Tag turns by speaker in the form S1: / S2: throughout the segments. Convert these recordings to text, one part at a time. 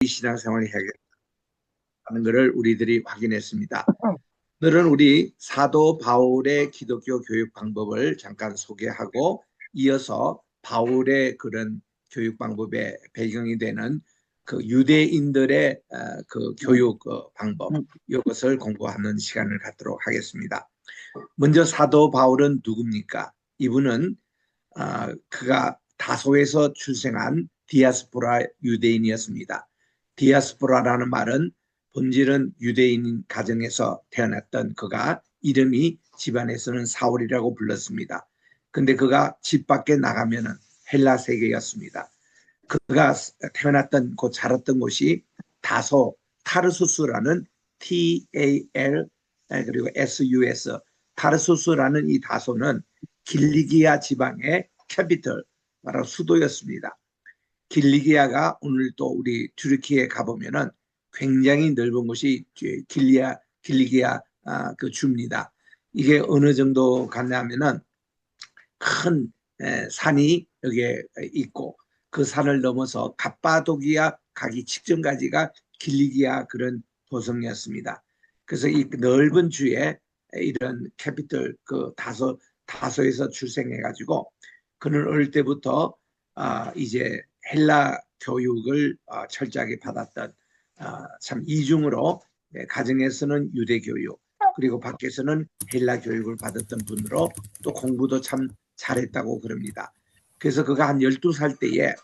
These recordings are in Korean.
S1: 신앙생활을 해야겠다는 것을 우리들이 확인했습니다. 오늘은 우리 사도 바울의 기독교 교육 방법을 잠깐 소개하고 이어서 바울의 그런 교육 방법의 배경이 되는 그 유대인들의 그 교육 방법 이것을 공부하는 시간을 갖도록 하겠습니다. 먼저 사도 바울은 누굽니까? 이분은 그가 다소에서 출생한 디아스포라 유대인이었습니다. 디아스포라라는 말은 본질은 유대인 가정에서 태어났던 그가 이름이 집안에서는 사울이라고 불렀습니다. 근데 그가 집 밖에 나가면은 헬라 세계였습니다. 그가 태어났던 곳 자랐던 곳이 다소 타르수스라는 TAL 그리고 SUS 타르수스라는 이 다소는 길리기아 지방의 캐피털 바로 수도였습니다. 길리기아가 오늘 또 우리 튀르키예에 가보면은 굉장히 넓은 곳이 길리기아 그 주입니다. 이게 어느 정도 갔냐면은 큰 산이 여기에 있고 그 산을 넘어서 갑바도기아 가기 직전까지가 길리기아 그런 도성이었습니다. 그래서 이 넓은 주에 이런 캐피털 그 다소에서 출생해가지고 그는 어릴 때부터 이제 헬라 교육을 철저하게 받았던 참 이중으로 가정에서는 유대 교육 그리고 밖에서는 헬라 교육을 받았던 분으로 또 공부도 참 잘했다고 그럽니다. 그래서 그가 한 12살 때에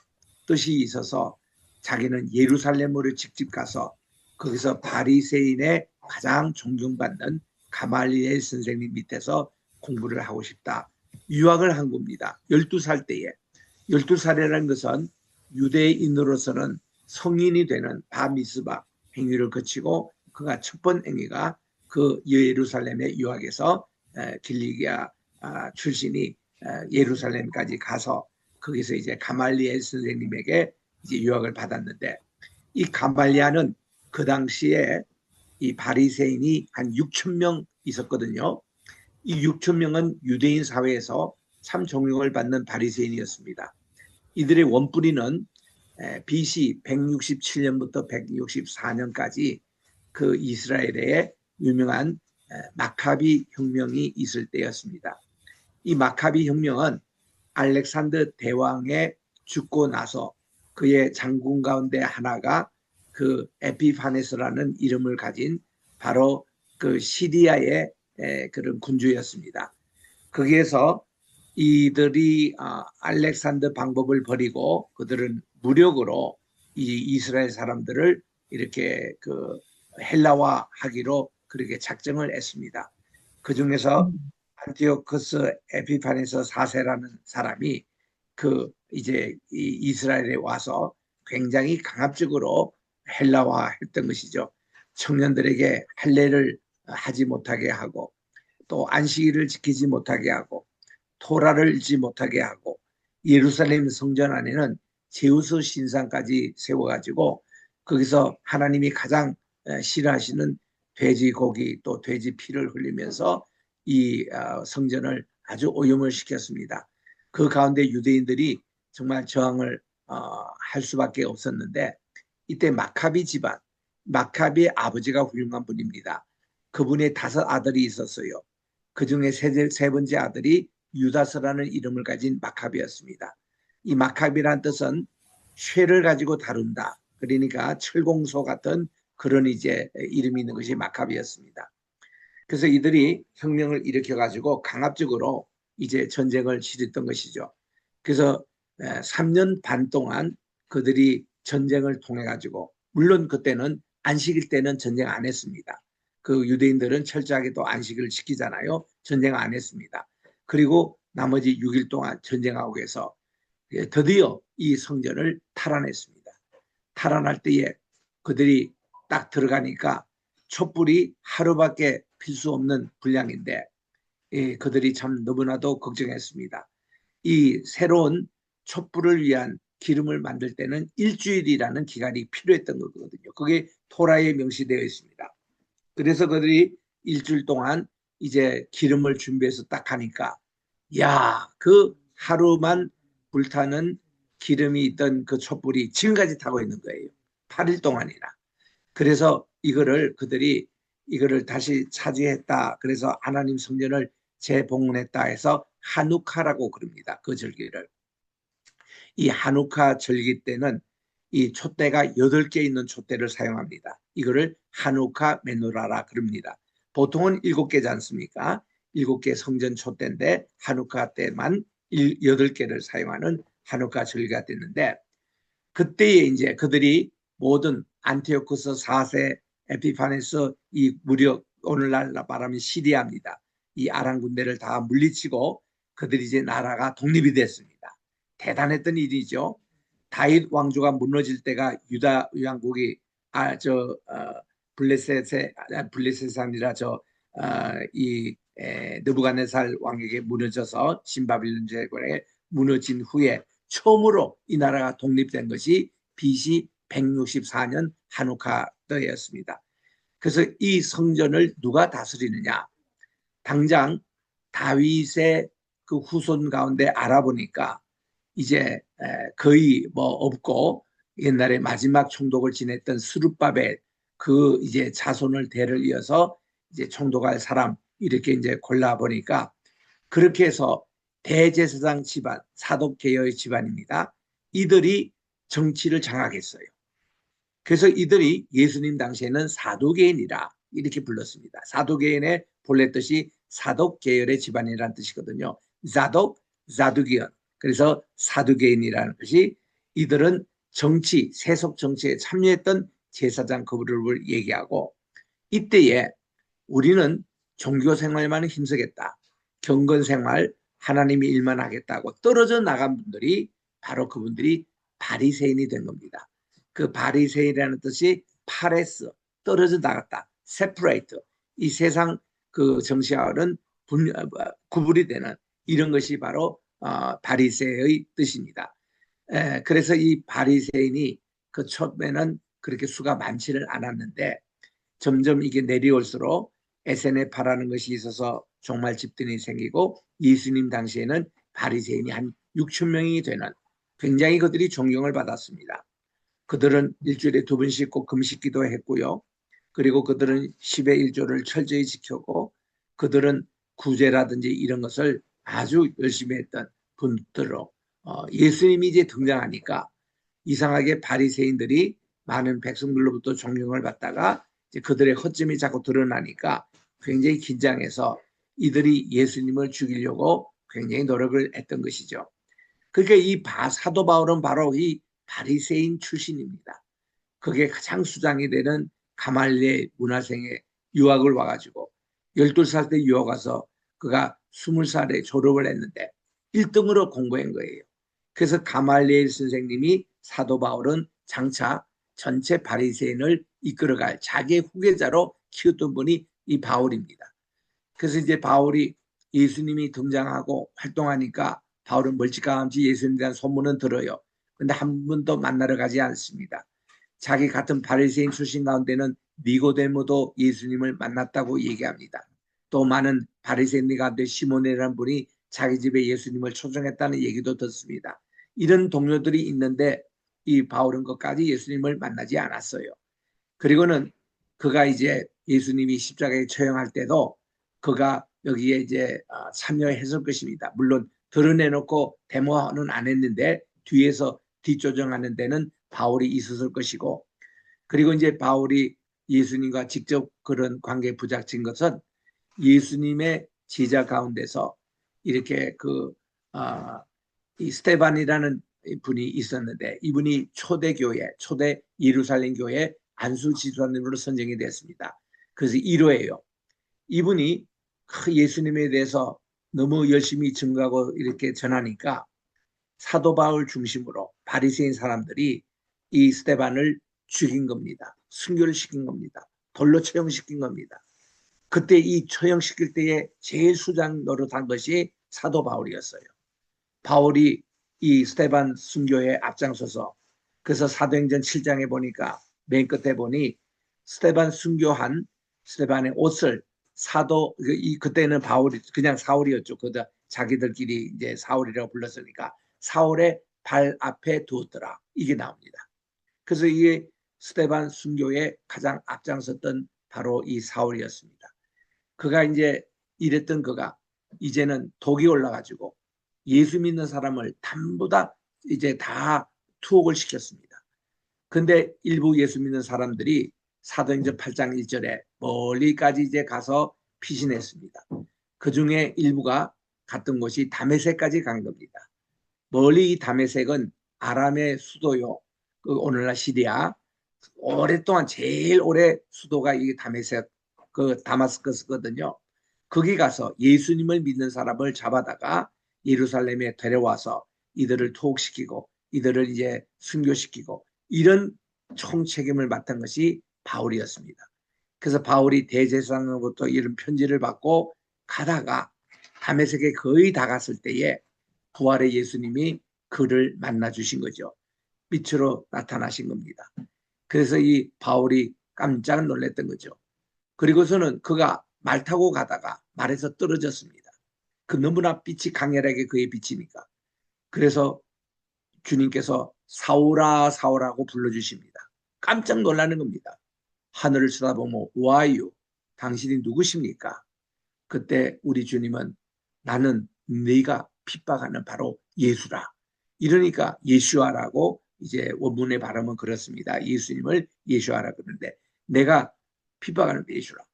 S1: 뜻이 있어서 자기는 예루살렘으로 직접 가서 거기서 바리새인의 가장 존경받는 가말리엘 선생님 밑에서 공부를 하고 싶다. 유학을 한 겁니다. 12살 때에. 12살이라는 것은 유대인으로서는 성인이 되는 바미스바 행위를 거치고 그가 첫 번 행위가 그 예루살렘의 유학에서 길리기아 출신이 예루살렘까지 가서 거기서 이제 가말리엘 선생님에게 이제 유학을 받았는데 이 가말리아는 그 당시에 이 바리새인이 한 6천 명 있었거든요. 이 6천 명은 유대인 사회에서 참 존경을 받는 바리새인이었습니다. 이들의 원뿌리는 BC 167년부터 164년까지 그 이스라엘의 유명한 마카비 혁명이 있을 때였습니다. 이 마카비 혁명은 알렉산더 대왕의 죽고 나서 그의 장군 가운데 하나가 그 에피파네스라는 이름을 가진 바로 그 시리아의 그런 군주였습니다. 거기에서 이들이 알렉산더 방법을 버리고 그들은 무력으로 이 이스라엘 사람들을 이렇게 그 헬라화하기로 그렇게 작정을 했습니다. 그 중에서 안티오코스 에피파네스 4세라는 사람이 그 이제 이스라엘에 와서 굉장히 강압적으로 헬라화했던 것이죠. 청년들에게 할례를 하지 못하게 하고 또 안식일을 지키지 못하게 하고 토라를 읽지 못하게 하고 예루살렘 성전 안에는 제우스 신상까지 세워가지고 거기서 하나님이 가장 싫어하시는 돼지고기 또 돼지 피를 흘리면서 이 성전을 아주 오염을 시켰습니다. 그 가운데 유대인들이 정말 저항을 할 수밖에 없었는데 이때 마카비 집안, 마카비의 아버지가 훌륭한 분입니다. 그분의 5 아들이 있었어요. 그 중에 세 번째 아들이 유다스라는 이름을 가진 마카비였습니다. 이 마카비란 뜻은 쇠를 가지고 다룬다. 그러니까 철공소 같은 그런 이제 이름이 있는 것이 마카비였습니다. 그래서 이들이 혁명을 일으켜가지고 강압적으로 이제 전쟁을 치렀던 것이죠. 그래서 3년 반 동안 그들이 전쟁을 통해 가지고 물론 그때는 안식일 때는 전쟁 안 했습니다. 그 유대인들은 철저하게 또 안식을 지키잖아요. 전쟁 안 했습니다. 그리고 나머지 6일 동안 전쟁하고 해서 드디어 이 성전을 탈환했습니다. 탈환할 때에 그들이 딱 들어가니까 촛불이 하루밖에 필 수 없는 분량인데 그들이 참 너무나도 걱정했습니다. 이 새로운 촛불을 위한 기름을 만들 때는 일주일이라는 기간이 필요했던 거거든요. 그게 토라에 명시되어 있습니다. 그래서 그들이 일주일 동안 이제 기름을 준비해서 딱 하니까 그 하루만 불타는 기름이 있던 그 촛불이 지금까지 타고 있는 거예요. 8일 동안이나. 그래서 그들이 이거를 다시 차지했다. 그래서 하나님 성전을 재봉헌했다 해서 한우카라고 그럽니다. 그 절기를. 이 한우카 절기 때는 이 촛대가 8개 있는 촛대를 사용합니다. 이거를 한우카 메노라라 그럽니다. 보통은 7개지 않습니까? 7개 성전 촛대인데 한우카 때만 8개를 사용하는 한우카 절기가 됐는데, 그때에 이제 그들이 모든 안티오쿠스 4세, 에피파네스, 이 무력, 오늘날 말하면 시리아입니다. 이 아람 군대를 다 물리치고 그들이 이제 나라가 독립이 됐습니다. 대단했던 일이죠. 다윗 왕조가 무너질 때가 유다 왕국이 블레셋이 아니라 이 느부갓네살 왕에게 무너져서 신바빌론 제국에 무너진 후에 처음으로 이 나라가 독립된 것이 BC 164년 한우카 때였습니다. 그래서 이 성전을 누가 다스리느냐? 당장 다윗의 그 후손 가운데 알아보니까 이제 거의 뭐 없고, 옛날에 마지막 총독을 지냈던 스룹바벨 그 이제 자손을 대를 이어서 이제 총독할 사람 이렇게 이제 골라 보니까, 그렇게 해서 대제사장 집안, 사독 계열의 집안입니다. 이들이 정치를 장악했어요. 그래서 이들이 예수님 당시에는 사두개인이라 이렇게 불렀습니다. 사두개인의 본래 뜻이 사독 계열의 집안이라는 뜻이거든요. 자독, 자두기언. 그래서 사두개인이라는 것이, 이들은 정치, 세속 정치에 참여했던 제사장 그룹을 얘기하고, 이때에 우리는 종교 생활만 힘쓰겠다, 경건 생활, 하나님이 일만 하겠다고 떨어져 나간 분들이 바로 그분들이 바리새인이 된 겁니다. 그 바리새인이라는 뜻이 파레스, 떨어져 나갔다, 세퍼레이트, 이 세상 그 정치와는 구분이 되는 이런 것이 바로 바리새의 뜻입니다. 그래서 이 바리새인이 그 처음에는 그렇게 수가 많지를 않았는데, 점점 이게 내려올수록 SNF라는 것이 있어서 종말 집단이 생기고, 예수님 당시에는 바리새인이 한 6천 명이 되는, 굉장히 그들이 존경을 받았습니다. 그들은 일주일에 2번씩 꼭 금식 기도했고요. 그리고 그들은 10의 1조를 철저히 지켰고, 그들은 구제라든지 이런 것을 아주 열심히 했던 분들로, 예수님이 이제 등장하니까 이상하게 바리새인들이 많은 백성들로부터 존경을 받다가 이제 그들의 허점이 자꾸 드러나니까 굉장히 긴장해서 이들이 예수님을 죽이려고 굉장히 노력을 했던 것이죠. 그러니까 이 사도 바울은 바로 이 바리새인 출신입니다. 그게 가장 수장이 되는 가말리엘 문화생에 유학을 와가지고 12살 때 유학 가서 그가 20살에 졸업을 했는데 1등으로 공부한 거예요. 그래서 가말리엘 선생님이 사도 바울은 장차 전체 바리새인을 이끌어갈 자기의 후계자로 키웠던 분이 이 바울입니다. 그래서 이제 바울이 예수님이 등장하고 활동하니까 바울은 멀찌감치 예수님에 대한 소문은 들어요. 근데 한 번도 만나러 가지 않습니다. 자기 같은 바리새인 출신 가운데는 니고데모도 예수님을 만났다고 얘기합니다. 또 많은 바리새인 가운데 시몬이라는 분이 자기 집에 예수님을 초청했다는 얘기도 듣습니다. 이런 동료들이 있는데 이 바울은 끝까지 예수님을 만나지 않았어요. 그리고는 그가 이제 예수님이 십자가에 처형할 때도 그가 여기에 이제 참여했을 것입니다. 물론 드러내놓고 데모는 안 했는데 뒤에서 뒷조정하는 데는 바울이 있었을 것이고, 그리고 이제 바울이 예수님과 직접 그런 관계에 부닥친 것은 예수님의 제자 가운데서 이렇게 이 스테반이라는 분이 있었는데, 이분이 초대 예루살렘 교회 안수 지도자님으로 선정이 됐습니다. 그래서 1호예요. 이분이 예수님에 대해서 너무 열심히 증거하고 이렇게 전하니까 사도 바울 중심으로 바리새인 사람들이 이 스테반을 죽인 겁니다. 순교를 시킨 겁니다. 돌로 처형시킨 겁니다. 그때 이 처형시킬 때에 제일 수장 노릇한 것이 사도 바울이었어요. 바울이 이 스테반 순교에 앞장서서, 그래서 사도행전 7장에 보니까 맨 끝에 보니 스테반 순교한 스테반의 옷을 그때는 바울이 그냥 사울이었죠. 그다 자기들끼리 이제 사울이라고 불렀으니까 사울의 발 앞에 두었더라, 이게 나옵니다. 그래서 이게 스데반 순교에 가장 앞장섰던 바로 이 사울이었습니다. 그가 이제 이랬던 그가 이제는 독이 올라가지고 예수 믿는 사람을 전부 다 이제 다 투옥을 시켰습니다. 근데 일부 예수 믿는 사람들이 사도행전 8장 1절에 멀리까지 이제 가서 피신했습니다. 그 중에 일부가 갔던 곳이 다메섹까지 간 겁니다. 멀리 이 다메섹은 아람의 수도요. 그 오늘날 시리아. 오랫동안 제일 오래 수도가 이 다메섹, 그 다마스커스거든요. 거기 가서 예수님을 믿는 사람을 잡아다가 예루살렘에 데려와서 이들을 투옥시키고 이들을 이제 순교시키고 이런 총책임을 맡은 것이 바울이었습니다. 그래서 바울이 대제사장으로부터 이런 편지를 받고 가다가 다메섹에 거의 다 갔을 때에 부활의 예수님이 그를 만나 주신 거죠. 빛으로 나타나신 겁니다. 그래서 이 바울이 깜짝 놀랐던 거죠. 그리고서는 그가 말 타고 가다가 말에서 떨어졌습니다. 그 너무나 빛이 강렬하게 그의 비치니까. 그래서 주님께서 사울아 사울아고 불러주십니다. 깜짝 놀라는 겁니다. 하늘을 쳐다보면 와유 당신이 누구십니까? 그때 우리 주님은 나는 네가 핍박하는 바로 예수라. 이러니까 예수아라고 이제 원문의 발음은 그렇습니다. 예수님을 예수아라 그러는데 내가 핍박하는 예수라.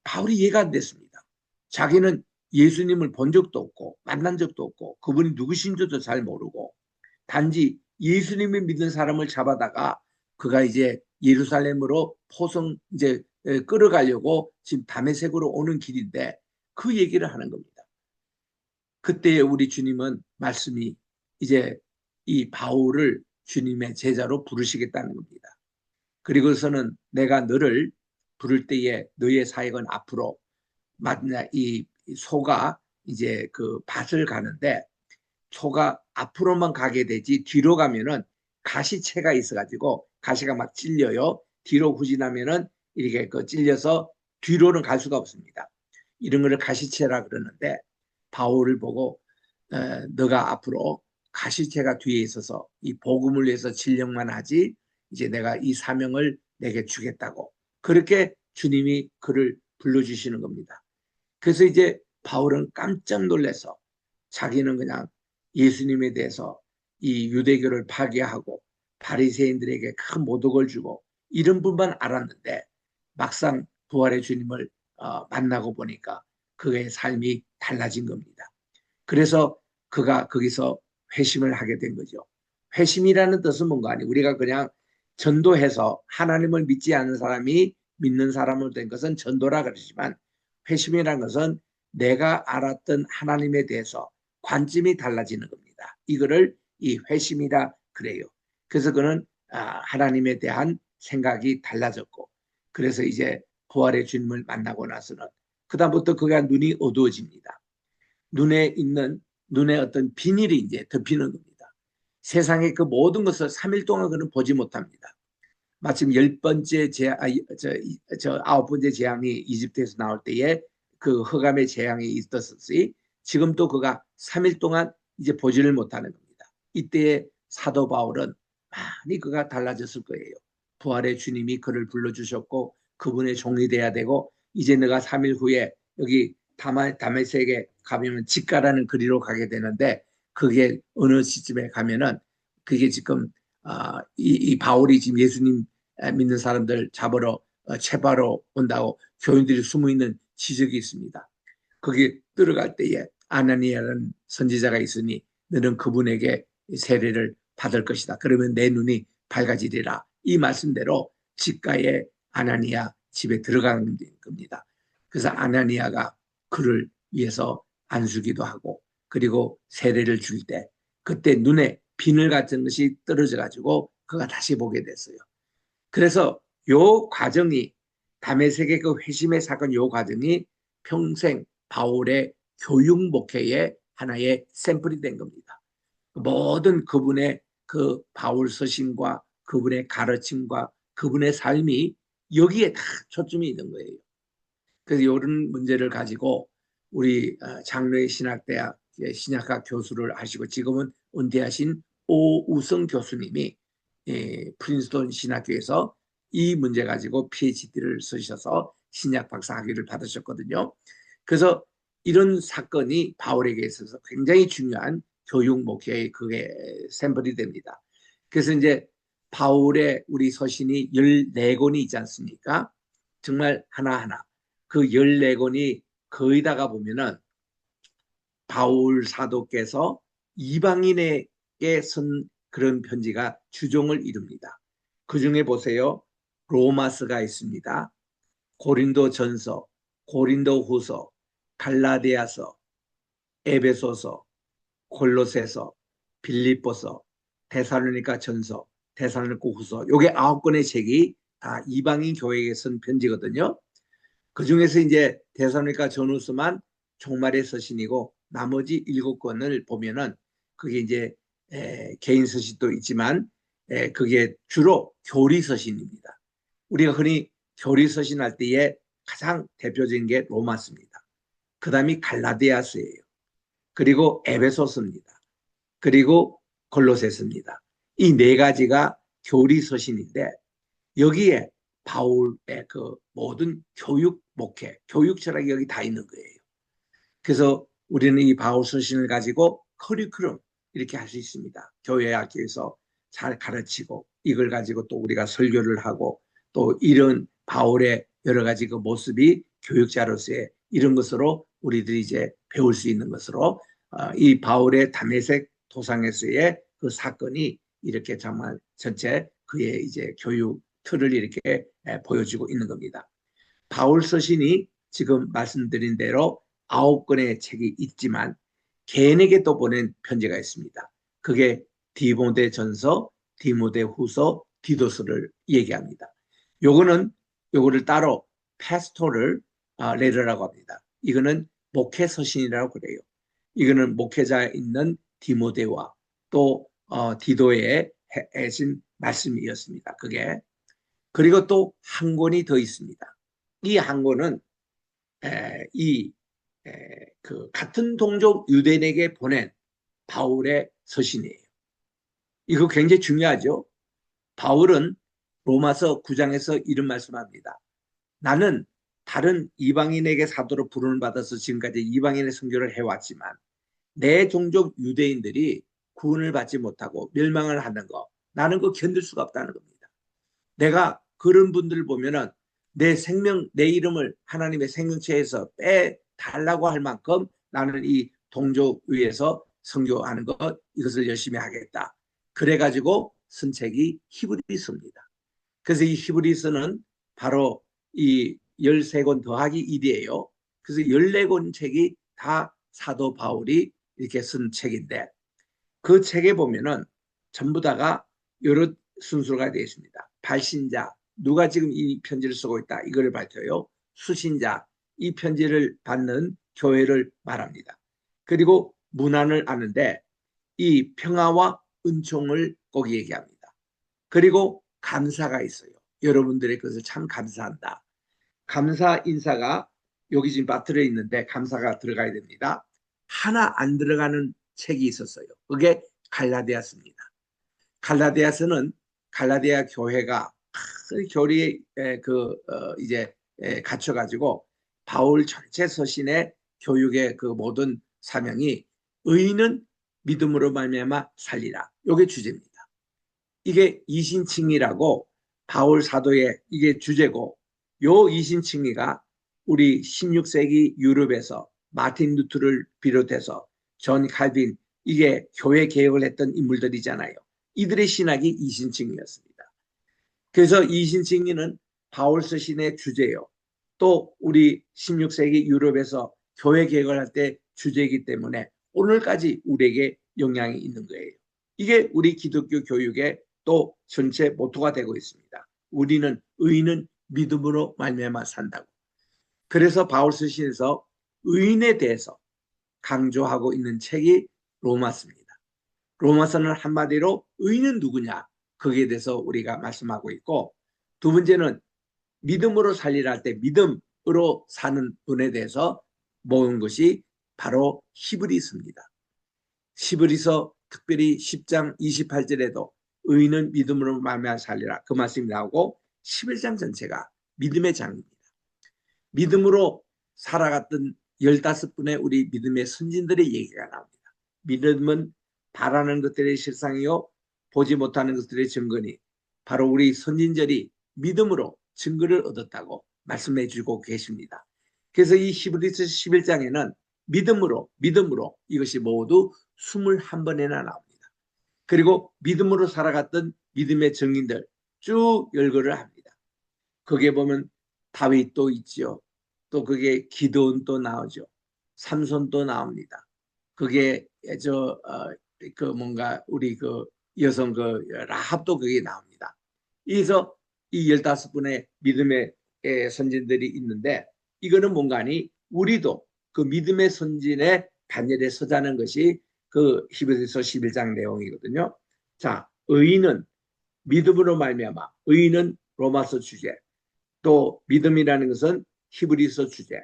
S1: 바울이 이해가 안 됐습니다. 자기는 예수님을 본 적도 없고 만난 적도 없고 그분이 누구신지도 잘 모르고 단지 예수님을 믿는 사람을 잡아다가 그가 이제 예루살렘으로 포성 이제 끌어가려고 지금 다메섹으로 오는 길인데 그 얘기를 하는 겁니다. 그때 우리 주님은 말씀이 이제 이 바울을 주님의 제자로 부르시겠다는 겁니다. 그리고서는 내가 너를 부를 때에 너의 사역은 앞으로 이 소가 이제 그 밭을 가는데 소가 앞으로만 가게 되지 뒤로 가면은 가시채가 있어가지고 가시가 막 찔려요. 뒤로 후진하면은 이렇게 그 찔려서 뒤로는 갈 수가 없습니다. 이런 거를 가시채라 그러는데 바울을 보고 너가 앞으로 가시채가 뒤에 있어서 이 복음을 위해서 진령만 하지 이제 내가 이 사명을 내게 주겠다고 그렇게 주님이 그를 불러주시는 겁니다. 그래서 이제 바울은 깜짝 놀라서 자기는 그냥 예수님에 대해서 이 유대교를 파괴하고 바리새인들에게 큰 모독을 주고 이런 분만 알았는데 막상 부활의 주님을 만나고 보니까 그의 삶이 달라진 겁니다. 그래서 그가 거기서 회심을 하게 된 거죠. 회심이라는 뜻은 뭔가 아니 우리가 그냥 전도해서 하나님을 믿지 않는 사람이 믿는 사람으로 된 것은 전도라 그러지만 회심이라는 것은 내가 알았던 하나님에 대해서 관점이 달라지는 겁니다. 이거를 이 회심이라 그래요. 그래서 그는 하나님에 대한 생각이 달라졌고 그래서 이제 부활의 주님을 만나고 나서는 그다음부터 그가 눈이 어두워집니다. 눈에 어떤 비닐이 이제 덮이는 겁니다. 세상의 그 모든 것을 3일 동안 그는 보지 못합니다. 마침 10번째 아홉 번째 재앙이 이집트에서 나올 때에 그 흑암의 재앙이 있었으니 지금도 그가 3일 동안 이제 보지를 못하는 겁니다. 이때에 사도 바울은 많이 그가 달라졌을 거예요. 부활의 주님이 그를 불러주셨고 그분의 종이 돼야 되고 이제 내가 3일 후에 여기 다메섹에 가면 직가라는 거리로 가게 되는데 그게 어느 시점에 가면은 그게 지금 이 바울이 지금 예수님 믿는 사람들 잡으러 체바로 온다고 교인들이 숨어 있는 지적이 있습니다. 거기 들어갈 때에 아나니아라는 선지자가 있으니 너는 그분에게 세례를 받을 것이다. 그러면 내 눈이 밝아지리라. 이 말씀대로 직가에 아나니아 집에 들어가는 겁니다. 그래서 아나니아가 그를 위해서 안수기도 하고 그리고 세례를 줄 때 그때 눈에 비늘 같은 것이 떨어져 가지고 그가 다시 보게 됐어요. 그래서 요 과정이 다메섹의 그 회심의 사건 요 과정이 평생 바울의 교육 목회의 하나의 샘플이 된 겁니다. 모든 그분의 그 바울 서신과 그분의 가르침과 그분의 삶이 여기에 다 초점이 있는 거예요. 그래서 이런 문제를 가지고 우리 장로의 신학대학 신약학 교수를 하시고 지금은 은퇴하신 오우성 교수님이 프린스턴 신학교에서 이 문제 가지고 PhD를 쓰셔서 신약 박사 학위를 받으셨거든요. 그래서 이런 사건이 바울에게 있어서 굉장히 중요한 교육 목회의 그게 샘플이 됩니다. 그래서 이제 바울의 우리 서신이 14권이 있지 않습니까? 정말 하나하나 그 14권이 거의 다가 보면은 바울 사도께서 이방인에게 쓴 그런 편지가 주종을 이룹니다. 그 중에 보세요. 로마서가 있습니다. 고린도 전서, 고린도 후서, 갈라디아서, 에베소서, 골로새서, 빌립보서, 데살로니가 전서, 데살로니가 후서. 요게 9권의 책이 다 이방인 교회에게 쓴 편지거든요. 그 중에서 이제 데살로니가 전후서만 종말의 서신이고 나머지 7권을 보면은 그게 이제 개인 서신도 있지만 그게 주로 교리 서신입니다. 우리가 흔히 교리 서신 할 때에 가장 대표적인 게 로마서입니다. 그 다음이 갈라디아서예요. 그리고 에베소서입니다. 그리고 골로새서입니다. 이 네 가지가 교리 서신인데 여기에 바울의 그 모든 교육 목회, 교육 철학이 여기 다 있는 거예요. 그래서 우리는 이 바울 서신을 가지고 커리큘럼 이렇게 할 수 있습니다. 교회 학교에서 잘 가르치고 이걸 가지고 또 우리가 설교를 하고 또 이런 바울의 여러 가지 그 모습이 교육자로서의 이런 것으로 우리들이 이제 배울 수 있는 것으로 이 바울의 다메섹 도상에서의 그 사건이 이렇게 정말 전체 그의 이제 교육 틀을 이렇게 보여주고 있는 겁니다. 바울 서신이 지금 말씀드린 대로 9권의 책이 있지만 개인에게 또 보낸 편지가 있습니다. 그게 디모데 전서, 디모데 후서, 디도서를 얘기합니다. 요거를 따로 패스토를 레터라고 합니다. 이거는 목회 서신이라고 그래요. 이거는 목회자 있는 디모데와 또 디도에 해신 말씀이었습니다. 그게 그리고 또 한 권이 더 있습니다. 이 한 권은 그 같은 동족 유대인에게 보낸 바울의 서신이에요. 이거 굉장히 중요하죠. 바울은 로마서 9장에서 이런 말씀합니다. 나는 다른 이방인에게 사도로 부름을 받아서 지금까지 이방인의 선교를 해왔지만 내 종족 유대인들이 구원을 받지 못하고 멸망을 하는 거 나는 그거 견딜 수가 없다는 겁니다. 내가 그런 분들을 보면은 내 생명, 내 이름을 하나님의 생명체에서 빼달라고 할 만큼 나는 이 동족 위에서 선교하는 것 이것을 열심히 하겠다. 그래가지고 쓴 책이 히브리서입니다. 그래서 이 히브리서는 바로 이 13권 더하기 1이에요. 그래서 14권 책이 다 사도 바울이 이렇게 쓴 책인데 그 책에 보면은 전부 다가 여러 순서가 되어 있습니다. 발신자, 누가 지금 이 편지를 쓰고 있다. 이걸 밝혀요. 수신자, 이 편지를 받는 교회를 말합니다. 그리고 문안을 아는데 이 평화와 은총을 꼭 얘기합니다. 그리고 감사가 있어요. 여러분들의 것을 참 감사한다. 감사 인사가 여기 지금 빠뜨려 있는데 감사가 들어가야 됩니다. 하나 안 들어가는 책이 있었어요. 그게 갈라디아서입니다. 갈라디아서는 갈라디아 교회가 큰 교리에 이제 갖춰가지고 바울 전체 서신의 교육의 그 모든 사명이 의인은 믿음으로 말미암아 살리라. 이게 주제입니다. 이게 이신칭의라고 바울 사도의 이게 주제고 요 이신칭의가 우리 16세기 유럽에서 마틴 루트를 비롯해서 존 칼빈 이게 교회 개혁을 했던 인물들이잖아요. 이들의 신학이 이신칭의였습니다. 그래서 이신칭의는 바울 서신의 주제요. 또 우리 16세기 유럽에서 교회 개혁을 할 때 주제이기 때문에 오늘까지 우리에게 영향이 있는 거예요. 이게 우리 기독교 교육의 또 전체 모토가 되고 있습니다. 우리는 의인은 믿음으로 말미암아 산다고. 그래서 바울 서신에서 의인에 대해서 강조하고 있는 책이 로마서입니다. 로마서는 한마디로 의인은 누구냐 거기에 대해서 우리가 말씀하고 있고 두 번째는 믿음으로 살리라 할 때 믿음으로 사는 분에 대해서 모은 것이 바로 히브리서입니다. 히브리서 특별히 10장 28절에도 의인은 믿음으로 말미암아 살리라 그 말씀이 나오고 11장 전체가 믿음의 장입니다. 믿음으로 살아갔던 15분의 우리 믿음의 선진들의 얘기가 나옵니다. 믿음은 바라는 것들의 실상이요 보지 못하는 것들의 증거니 바로 우리 선진들이 믿음으로 증거를 얻었다고 말씀해 주고 계십니다. 그래서 이 히브리서 11장에는 믿음으로 이것이 모두 21번이나 나옵니다. 그리고 믿음으로 살아갔던 믿음의 증인들 쭉 열거를 합니다. 거기에 보면 다윗도 있지요. 또 그게 기드온도 나오죠. 삼손도 나옵니다. 그게 뭔가 우리 그 여성 라합도 그게 나옵니다. 그래서 이 15분의 믿음의 선진들이 있는데 이거는 뭔가니 우리도 그 믿음의 선진의 반열에 서자는 것이 그 히브리서 11장 내용이거든요. 자, 의인은 믿음으로 말미암아 의인은 로마서 주제 또 믿음이라는 것은 히브리서 주제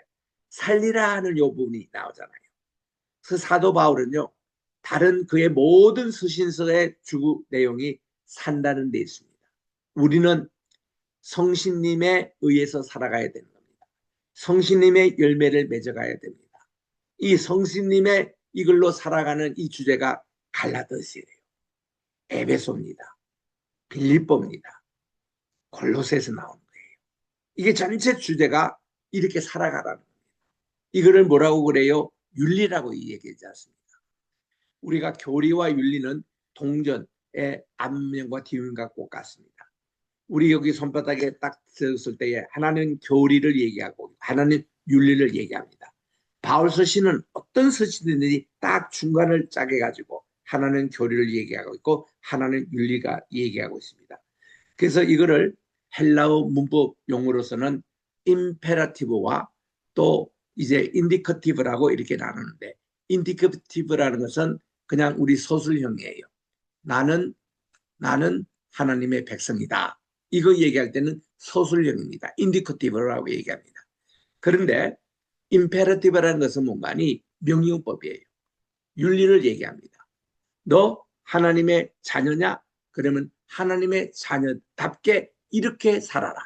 S1: 살리라 하는 요 부분이 나오잖아요. 그 사도 바울은요. 다른 그의 모든 서신서의 주 내용이 산다는 데 있습니다. 우리는 성신님에 의해서 살아가야 되는 겁니다. 성신님의 열매를 맺어가야 됩니다. 이 성신님의 이걸로 살아가는 이 주제가 갈라디아서예요. 에베소입니다. 빌립보입니다. 골로새에서 나오는 거예요. 이게 전체 주제가 이렇게 살아가라는 겁니다. 이거를 뭐라고 그래요? 윤리라고 얘기하지 않습니까? 우리가 교리와 윤리는 동전의 앞면과 뒷면과 꼭 같습니다. 우리 여기 손바닥에 딱 세웠을 때에 하나는 교리를 얘기하고 하나는 윤리를 얘기합니다. 바울 서신은 어떤 서신이든지 딱 중간을 짜게 가지고 하나는 교리를 얘기하고 있고 하나는 윤리가 얘기하고 있습니다. 그래서 이거를 헬라어 문법 용어로서는 임페라티브와 또 이제 인디커티브라고 이렇게 나누는데 인디커티브라는 것은 그냥 우리 서술형이에요. 나는 하나님의 백성이다. 이거 얘기할 때는 서술형입니다. 인디커티브라고 얘기합니다. 그런데 임페라티브라는 것은 뭔가니 명령법이에요. 윤리를 얘기합니다. 너 하나님의 자녀냐? 그러면 하나님의 자녀답게 이렇게 살아라.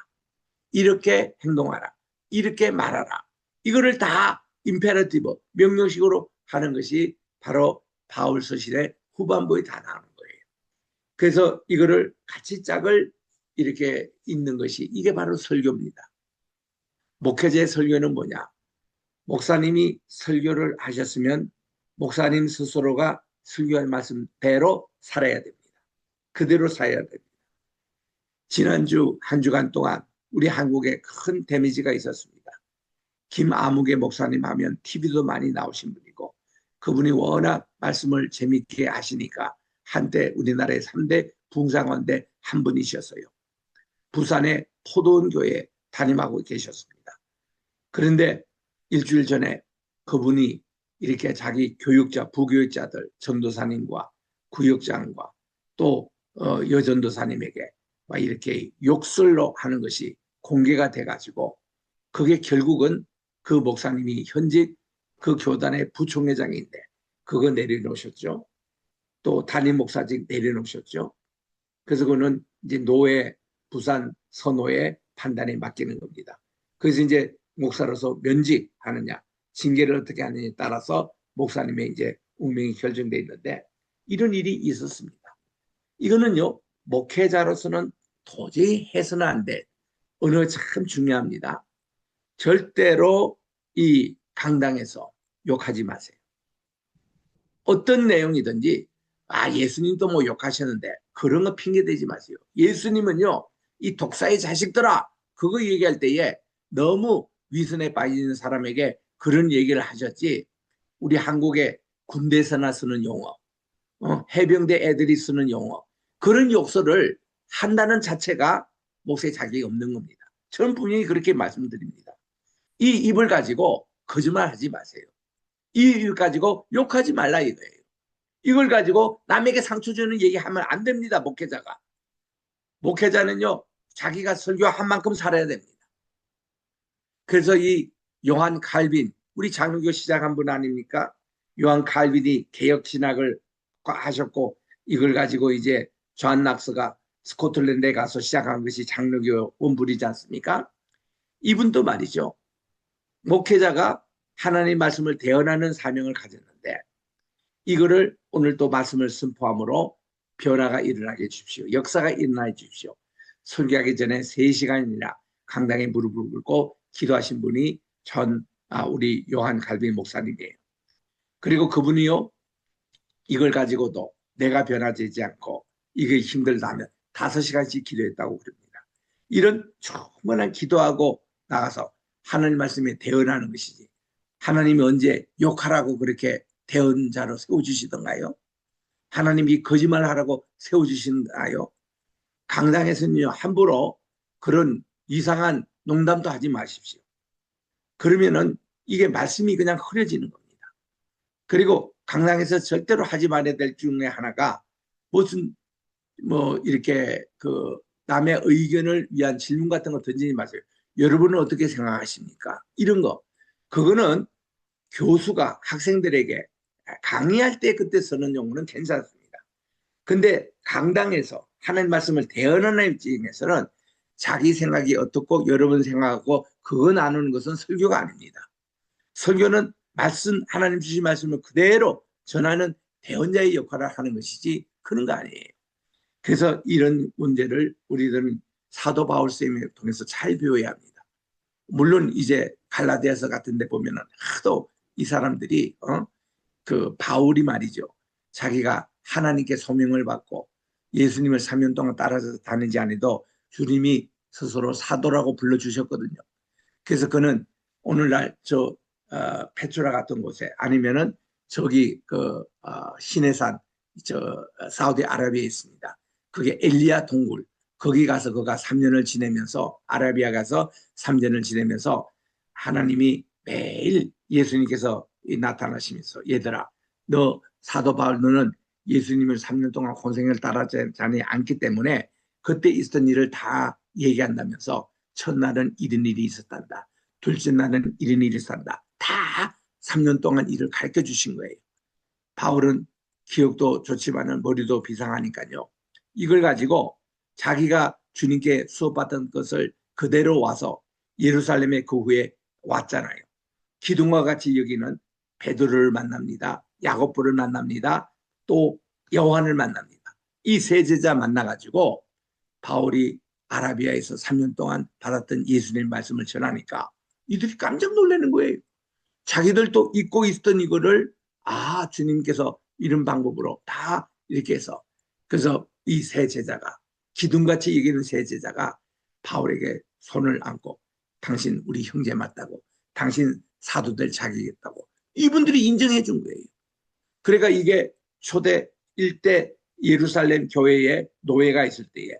S1: 이렇게 행동하라. 이렇게 말하라. 이거를 다 임페라티브, 명령식으로 하는 것이 바로 바울 서신의 후반부에 다 나오는 거예요. 그래서 이거를 같이 짝을 이렇게 읽는 것이 이게 바로 설교입니다. 목회자의 설교는 뭐냐? 목사님이 설교를 하셨으면 목사님 스스로가 설교할 말씀대로 살아야 됩니다. 그대로 살아야 됩니다. 지난주 한 주간 동안 우리 한국에 큰 데미지가 있었습니다. 김아무개 목사님 하면 TV도 많이 나오신 분이고 그분이 워낙 말씀을 재밌게 하시니까 한때 우리나라의 3대 붕상원대 한 분이셨어요. 부산의 포도원 교회에 담임하고 계셨습니다. 그런데 일주일 전에 그분이 이렇게 자기 교육자, 부교육자들 전도사님과 구역장과 또 여전도사님에게 막 이렇게 욕설로 하는 것이 공개가 돼가지고 그게 결국은 그 목사님이 현직 그 교단의 부총회장인데 그거 내려놓으셨죠. 또 담임 목사직 내려놓으셨죠. 그래서 그거는 이제 노예 부산 서노의 판단에 맡기는 겁니다. 그래서 이제 목사로서 면직하느냐 징계를 어떻게 하느냐에 따라서 목사님의 이제 운명이 결정돼 있는데 이런 일이 있었습니다. 이거는요 목회자로서는 도저히 해서는 안 돼. 언어가 참 중요합니다. 절대로 이 강당에서 욕하지 마세요. 어떤 내용이든지 예수님도 뭐 욕하셨는데 그런 거 핑계대지 마세요. 예수님은요 이 독사의 자식들아 그거 얘기할 때에 너무 위선에 빠지는 사람에게 그런 얘기를 하셨지 우리 한국의 군대에서나 쓰는 용어 해병대 애들이 쓰는 용어 그런 욕설을 한다는 자체가 목사의 자격이 없는 겁니다. 저는 분명히 그렇게 말씀드립니다. 이 입을 가지고 거짓말 하지 마세요. 이 입을 가지고 욕하지 말라 이거예요. 이걸 가지고 남에게 상처 주는 얘기하면 안 됩니다. 목회자가. 목회자는요. 자기가 설교한 만큼 살아야 됩니다. 그래서 이 요한 칼빈 우리 장로교 시작한 분 아닙니까? 요한 칼빈이 개혁신학을 하셨고 이걸 가지고 이제 존 낙스가 스코틀랜드에 가서 시작한 것이 장로교 원불이지 않습니까? 이분도 말이죠. 목회자가 하나님 말씀을 대언하는 사명을 가졌는데 이거를 오늘 또 말씀을 선포함으로 변화가 일어나게 해주십시오. 역사가 일어나게 해주십시오. 설교하기 전에 3시간이나 강당에 무릎을 꿇고 기도하신 분이 우리 요한 갈비 목사님이에요. 그리고 그분이요, 이걸 가지고도 내가 변화되지 않고 이게 힘들다면 5시간씩 기도했다고 그럽니다. 이런 충분한 기도하고 나가서 하나님 말씀에 대언하는 것이지 하나님이 언제 욕하라고 그렇게 대언자로 세워주시던가요? 하나님이 거짓말하라고 세워주시는가요? 강당에서는요, 함부로 그런 이상한 농담도 하지 마십시오. 그러면은 이게 말씀이 그냥 흐려지는 겁니다. 그리고 강당에서 절대로 하지 말아야 될 중에 하나가 무슨 이렇게 남의 의견을 위한 질문 같은 거 던지지 마세요. 여러분은 어떻게 생각하십니까? 이런 거. 그거는 교수가 학생들에게 강의할 때 그때 쓰는 용어는 괜찮습니다. 근데 강당에서 하나님 말씀을 대언하는 입장에서는 자기 생각이 어떻고 여러분 생각하고 그거 나누는 것은 설교가 아닙니다. 설교는 하나님 주신 말씀을 그대로 전하는 대언자의 역할을 하는 것이지 그런 거 아니에요. 그래서 이런 문제를 우리들은 사도 바울 쌤을 통해서 잘 배워야 합니다. 물론 이제 갈라디아서 같은 데 보면은 하도 이 사람들이 바울이 말이죠. 자기가 하나님께 소명을 받고 예수님을 3년 동안 따라서 다니지 않아도 주님이 스스로 사도라고 불러주셨거든요. 그래서 그는 오늘날 페트라 같은 곳에 아니면은 저기 시내산 사우디아라비아에 있습니다. 그게 엘리야 동굴. 거기 가서 그가 3년을 지내면서 아라비아 가서 3년을 지내면서 하나님이 매일 예수님께서 나타나시면서 얘들아 너 사도 바울 너는 예수님을 3년 동안 혼생을 따라자니 않기 때문에 그때 있었던 일을 다 얘기한다면서 첫날은 이런 일이 있었단다. 둘째 날은 이런 일이 있었단다. 다 3년 동안 일을 가르쳐 주신 거예요. 바울은 기억도 좋지만 머리도 비상하니까요. 이걸 가지고 자기가 주님께 수업받은 것을 그대로 와서 예루살렘에 그 후에 왔잖아요. 기둥과 같이 여기는 베드로를 만납니다. 야고보를 만납니다. 또 요한을 만납니다. 이 세 제자 만나가지고 바울이 아라비아에서 3년 동안 받았던 예수님 말씀을 전하니까 이들이 깜짝 놀라는 거예요. 자기들도 잊고 있었던 이거를 주님께서 이런 방법으로 다 이렇게 해서 그래서 이 세 제자가 기둥같이 여기는 세 제자가 바울에게 손을 안고 당신 우리 형제 맞다고 당신 사도될 자격이겠다고 이분들이 인정해 준 거예요. 그러니까 이게 초대 1대 예루살렘 교회에 노예가 있을 때에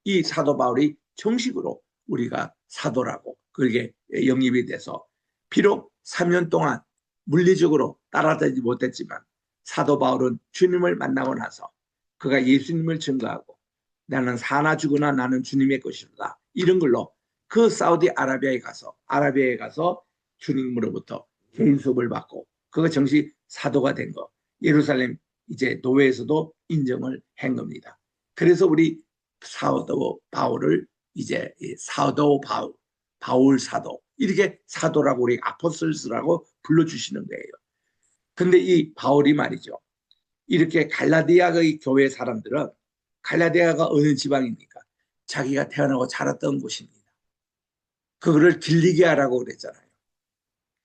S1: 이 사도 바울이 정식으로 우리가 사도라고 그렇게 영입이 돼서 비록 3년 동안 물리적으로 따라다니지 못했지만 사도 바울은 주님을 만나고 나서 그가 예수님을 증거하고 나는 사나 죽으나 나는 주님의 것이다. 이런 걸로 그 아라비아에 가서 주님으로부터 개인 수업을 받고 그가 정식 사도가 된 거. 예루살렘 이제 노예에서도 인정을 한 겁니다. 그래서 우리 사도 바울을 이제 사도 바울 사도 이렇게 사도라고 우리 아포스톨스라고 불러주시는 거예요. 근데 이 바울이 말이죠. 이렇게 갈라디아의 교회 사람들은 갈라디아가 어느 지방입니까? 자기가 태어나고 자랐던 곳입니다. 그거를 길리기아라고 그랬잖아요.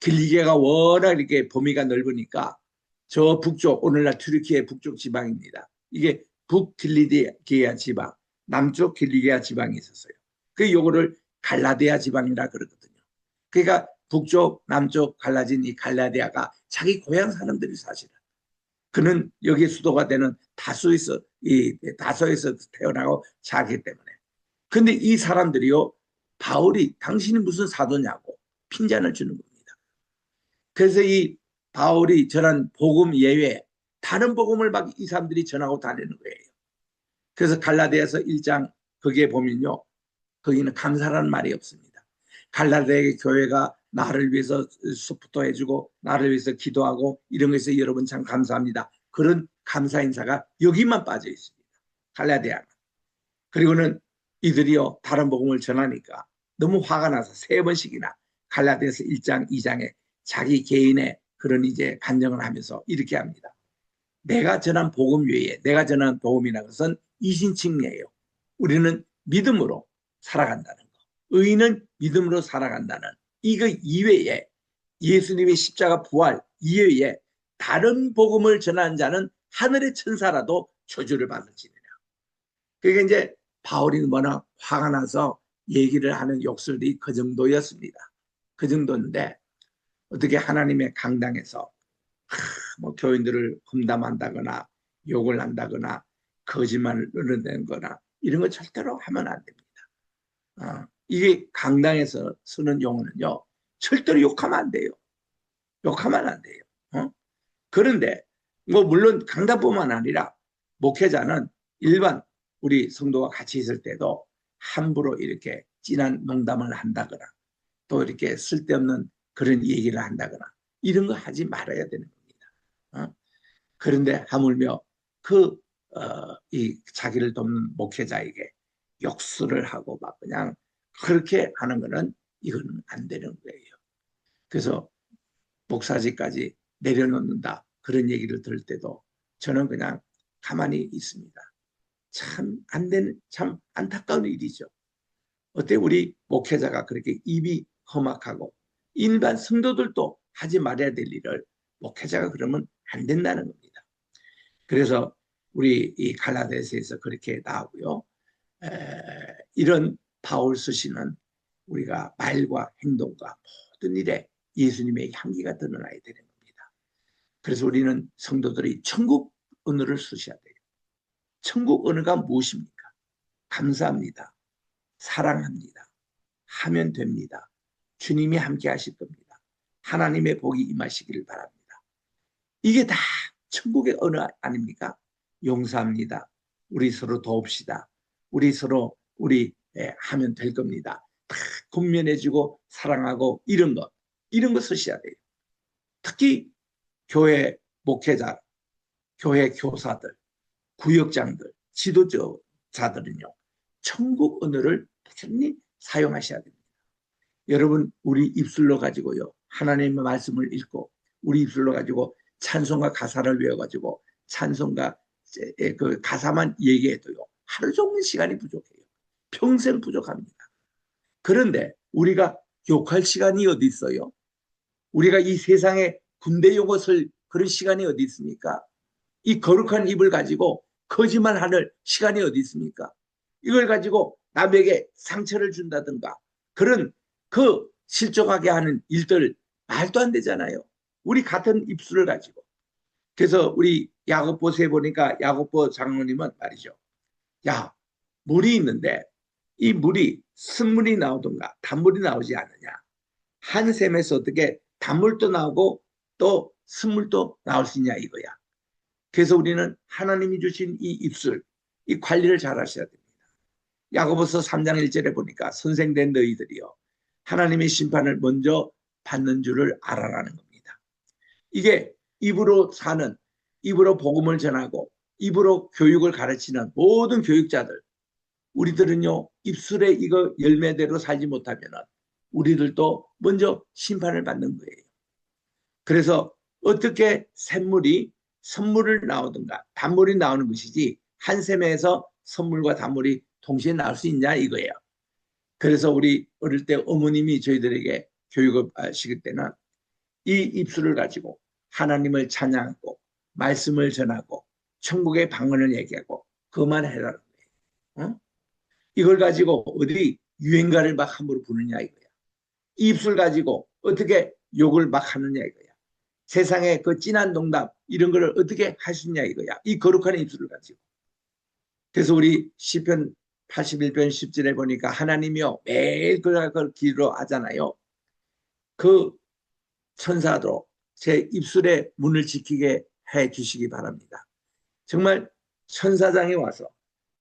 S1: 길리기아가 워낙 이렇게 범위가 넓으니까 저 북쪽 오늘날 튀르키예 북쪽 지방입니다. 이게 북길리기아 지방, 남쪽 길리기아 지방이 있었어요. 그 요거를 갈라디아 지방이라 그러거든요. 그러니까 북쪽, 남쪽 갈라진 이 갈라디아가 자기 고향 사람들이 사실은 그는 여기 수도가 되는 다소에서 태어나고 자기 때문에. 근데 이 사람들이요 바울이 당신이 무슨 사도냐고 핀잔을 주는 겁니다. 그래서 이 바울이 전한 복음 예외 다른 복음을 막 이 사람들이 전하고 다니는 거예요. 그래서 갈라디아서 1장 거기에 보면요. 거기는 감사라는 말이 없습니다. 갈라디아 교회가 나를 위해서 수프도 해주고 나를 위해서 기도하고 이런 것에서 여러분 참 감사합니다. 그런 감사 인사가 여기만 빠져 있습니다. 갈라디아는. 그리고는 이들이요 다른 복음을 전하니까 너무 화가 나서 세 번씩이나 갈라디아서 1장 2장에 자기 개인의 그런 이제 간증을 하면서 이렇게 합니다. 내가 전한 복음 외에 내가 전한 복음이라는 것은 이신칭례예요. 우리는 믿음으로 살아간다는 거. 의인은 믿음으로 살아간다는 이거 이외에 예수님의 십자가 부활 이외에 다른 복음을 전하는 자는 하늘의 천사라도 저주를 받을지니라. 그게 이제 바울이 워낙 화가 나서 얘기를 하는 욕설이 그 정도였습니다. 그 정도인데 어떻게 하나님의 강당에서 뭐 교인들을 험담한다거나 욕을 한다거나 거짓말을 늘어내거나 이런 거 절대로 하면 안 됩니다. 이게 강당에서 쓰는 용어는요 절대로 욕하면 안 돼요. 욕하면 안 돼요. 그런데 뭐 물론 강단뿐만 아니라 목회자는 일반 우리 성도가 같이 있을 때도 함부로 이렇게 진한 농담을 한다거나 또 이렇게 쓸데없는 그런 얘기를 한다거나 이런 거 하지 말아야 되는 겁니다. 그런데 하물며 이 자기를 돕는 목회자에게 욕설을 하고 막 그냥 그렇게 하는 거는 이건 안 되는 거예요. 그래서 목사직까지 내려놓는다 그런 얘기를 들을 때도 저는 그냥 가만히 있습니다. 참 안 되는 참 안타까운 일이죠. 어때 우리 목회자가 그렇게 입이 험악하고 일반 성도들도 하지 말아야 될 일을 목회자가 그러면 안 된다는 겁니다. 그래서 우리 이 갈라디아서에서 그렇게 나오고요. 이런 바울 서신은 우리가 말과 행동과 모든 일에 예수님의 향기가 드러나야 되는 겁니다. 그래서 우리는 성도들이 천국 언어를 쓰셔야 돼요. 천국 언어가 무엇입니까? 감사합니다. 사랑합니다. 하면 됩니다. 주님이 함께 하실 겁니다. 하나님의 복이 임하시기를 바랍니다. 이게 다 천국의 언어 아닙니까? 용서합니다. 우리 서로 도웁시다. 우리 서로 하면 될 겁니다. 다 권면해주고 사랑하고 이런 거 쓰셔야 돼요. 특히 교회 목회자, 교회 교사들, 구역장들, 지도자들은요. 천국 언어를 부지런히 사용하셔야 됩니다. 여러분 우리 입술로 가지고요. 하나님의 말씀을 읽고 우리 입술로 가지고 찬송가 가사를 외워가지고 찬송가 그 가사만 얘기해도요. 하루 종일 시간이 부족해요. 평생 부족합니다. 그런데 우리가 욕할 시간이 어디 있어요? 우리가 이 세상에 군대 용어 쓸 그런 시간이 어디 있습니까? 이 거룩한 입을 가지고 거짓말하는 시간이 어디 있습니까? 이걸 가지고 남에게 상처를 준다든가 그런 그 실족하게 하는 일들 말도 안 되잖아요. 우리 같은 입술을 가지고. 그래서 우리 야고보서에 보니까 야고보 장로님은 말이죠. 야, 물이 있는데 이 물이 쓴물이 나오든가 단물이 나오지 않느냐. 한 샘에서 어떻게 단물도 나오고 또 쓴물도 나올 수 있냐 이거야. 그래서 우리는 하나님이 주신 이 입술, 이 관리를 잘 하셔야 됩니다. 야고보서 3장 1절에 보니까 선생된 너희들이요. 하나님의 심판을 먼저 받는 줄을 알아라는 겁니다. 이게 입으로 사는, 입으로 복음을 전하고 입으로 교육을 가르치는 모든 교육자들, 우리들은요 입술에 이거 열매대로 살지 못하면 우리들도 먼저 심판을 받는 거예요. 그래서 어떻게 샘물이 선물을 나오든가 단물이 나오는 것이지 한 샘에서 선물과 단물이 동시에 나올 수 있냐 이거예요. 그래서 우리 어릴 때 어머님이 저희들에게 교육을 하실 때는 이 입술을 가지고 하나님을 찬양하고 말씀을 전하고 천국의 방언을 얘기하고 그만 해라는 거예요. 이걸 가지고 어디 유행가를 막 함부로 부르냐 이거야. 이 입술 가지고 어떻게 욕을 막 하느냐 이거야. 세상에 그 진한 농담 이런 거를 어떻게 할 수 있냐 이거야. 이 거룩한 입술을 가지고. 그래서 우리 시편 81편 10절에 보니까 하나님이요 매일 그걸 기도하잖아요. 그 천사도 제 입술의 문을 지키게 해 주시기 바랍니다. 정말 천사장이 와서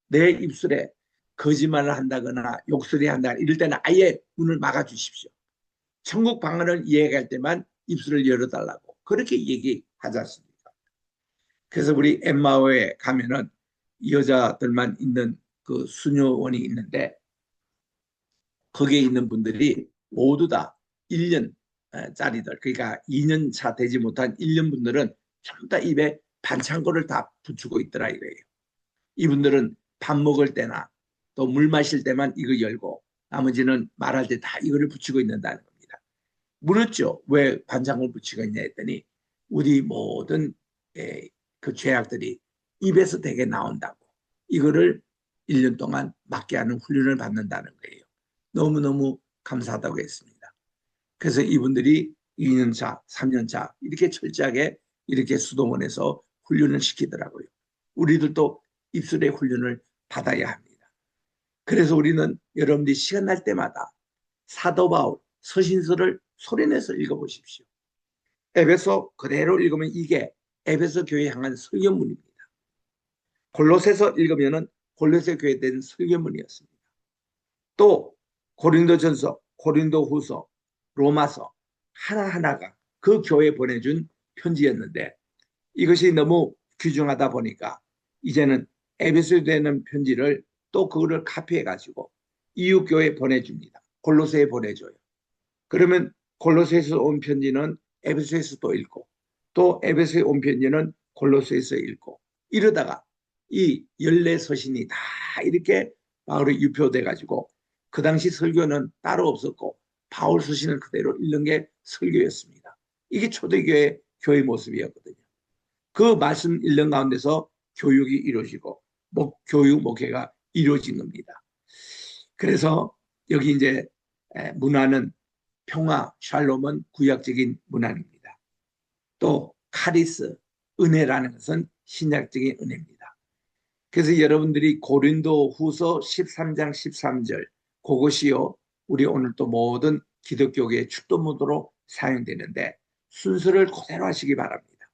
S1: 내 입술에 거짓말을 한다거나 욕설이 한다거나 이럴 때는 아예 문을 막아 주십시오. 천국 방언을 이해할 때만 입술을 열어달라고 그렇게 얘기하지 않습니까? 그래서 우리 엠마오에 가면은 여자들만 있는 그 수녀원이 있는데 거기에 있는 분들이 모두 다 1년 짜리들, 그러니까 2년 차 되지 못한 1년 분들은 전부 다 입에 반창고를 다 붙이고 있더라 이거예요. 이분들은 밥 먹을 때나 또 물 마실 때만 이거 열고 나머지는 말할 때 다 이거를 붙이고 있는다는 겁니다. 물었죠. 왜 반창고를 붙이고 있냐 했더니 우리 모든 그 죄악들이 입에서 되게 나온다고 이거를 1년 동안 막게 하는 훈련을 받는다는 거예요. 너무너무 감사하다고 했습니다. 그래서 이분들이 2년차, 3년차 이렇게 철저하게 이렇게 수도원에서 훈련을 시키더라고요. 우리들도 입술의 훈련을 받아야 합니다. 그래서 우리는 여러분들이 시간 날 때마다 사도 바울 서신서를 소리내서 읽어보십시오. 에베소 그대로 읽으면 이게 에베소 교회에 향한 설교문입니다. 골로새서 읽으면 골로새 교회에 대한 설교문이었습니다. 또 고린도전서, 고린도후서, 로마서 하나하나가 그 교회에 보내준 편지였는데 이것이 너무 귀중하다 보니까 이제는 에베소에 되는 편지를 또 그거를 카피해가지고 이웃교회에 보내줍니다. 골로새에 보내줘요. 그러면 골로새에서 온 편지는 에베소에서 또 읽고 또 에베소에 온 편지는 골로새에서 읽고 이러다가 이 14서신이 다 이렇게 바울이 유표돼가지고 그 당시 설교는 따로 없었고 바울 서신을 그대로 읽는 게 설교였습니다. 이게 초대교회 교회 모습이었거든요. 그 말씀 읽는 가운데서 교육이 이루어지고 교육 목회가 이루어진 겁니다. 그래서 여기 이제 문화는 평화, 샬롬은 구약적인 문화입니다. 또 카리스, 은혜라는 것은 신약적인 은혜입니다. 그래서 여러분들이 고린도 후서 13장 13절 그것이요 우리 오늘 또 모든 기독교계의 축도문으로 사용되는데 순서를 그대로 하시기 바랍니다.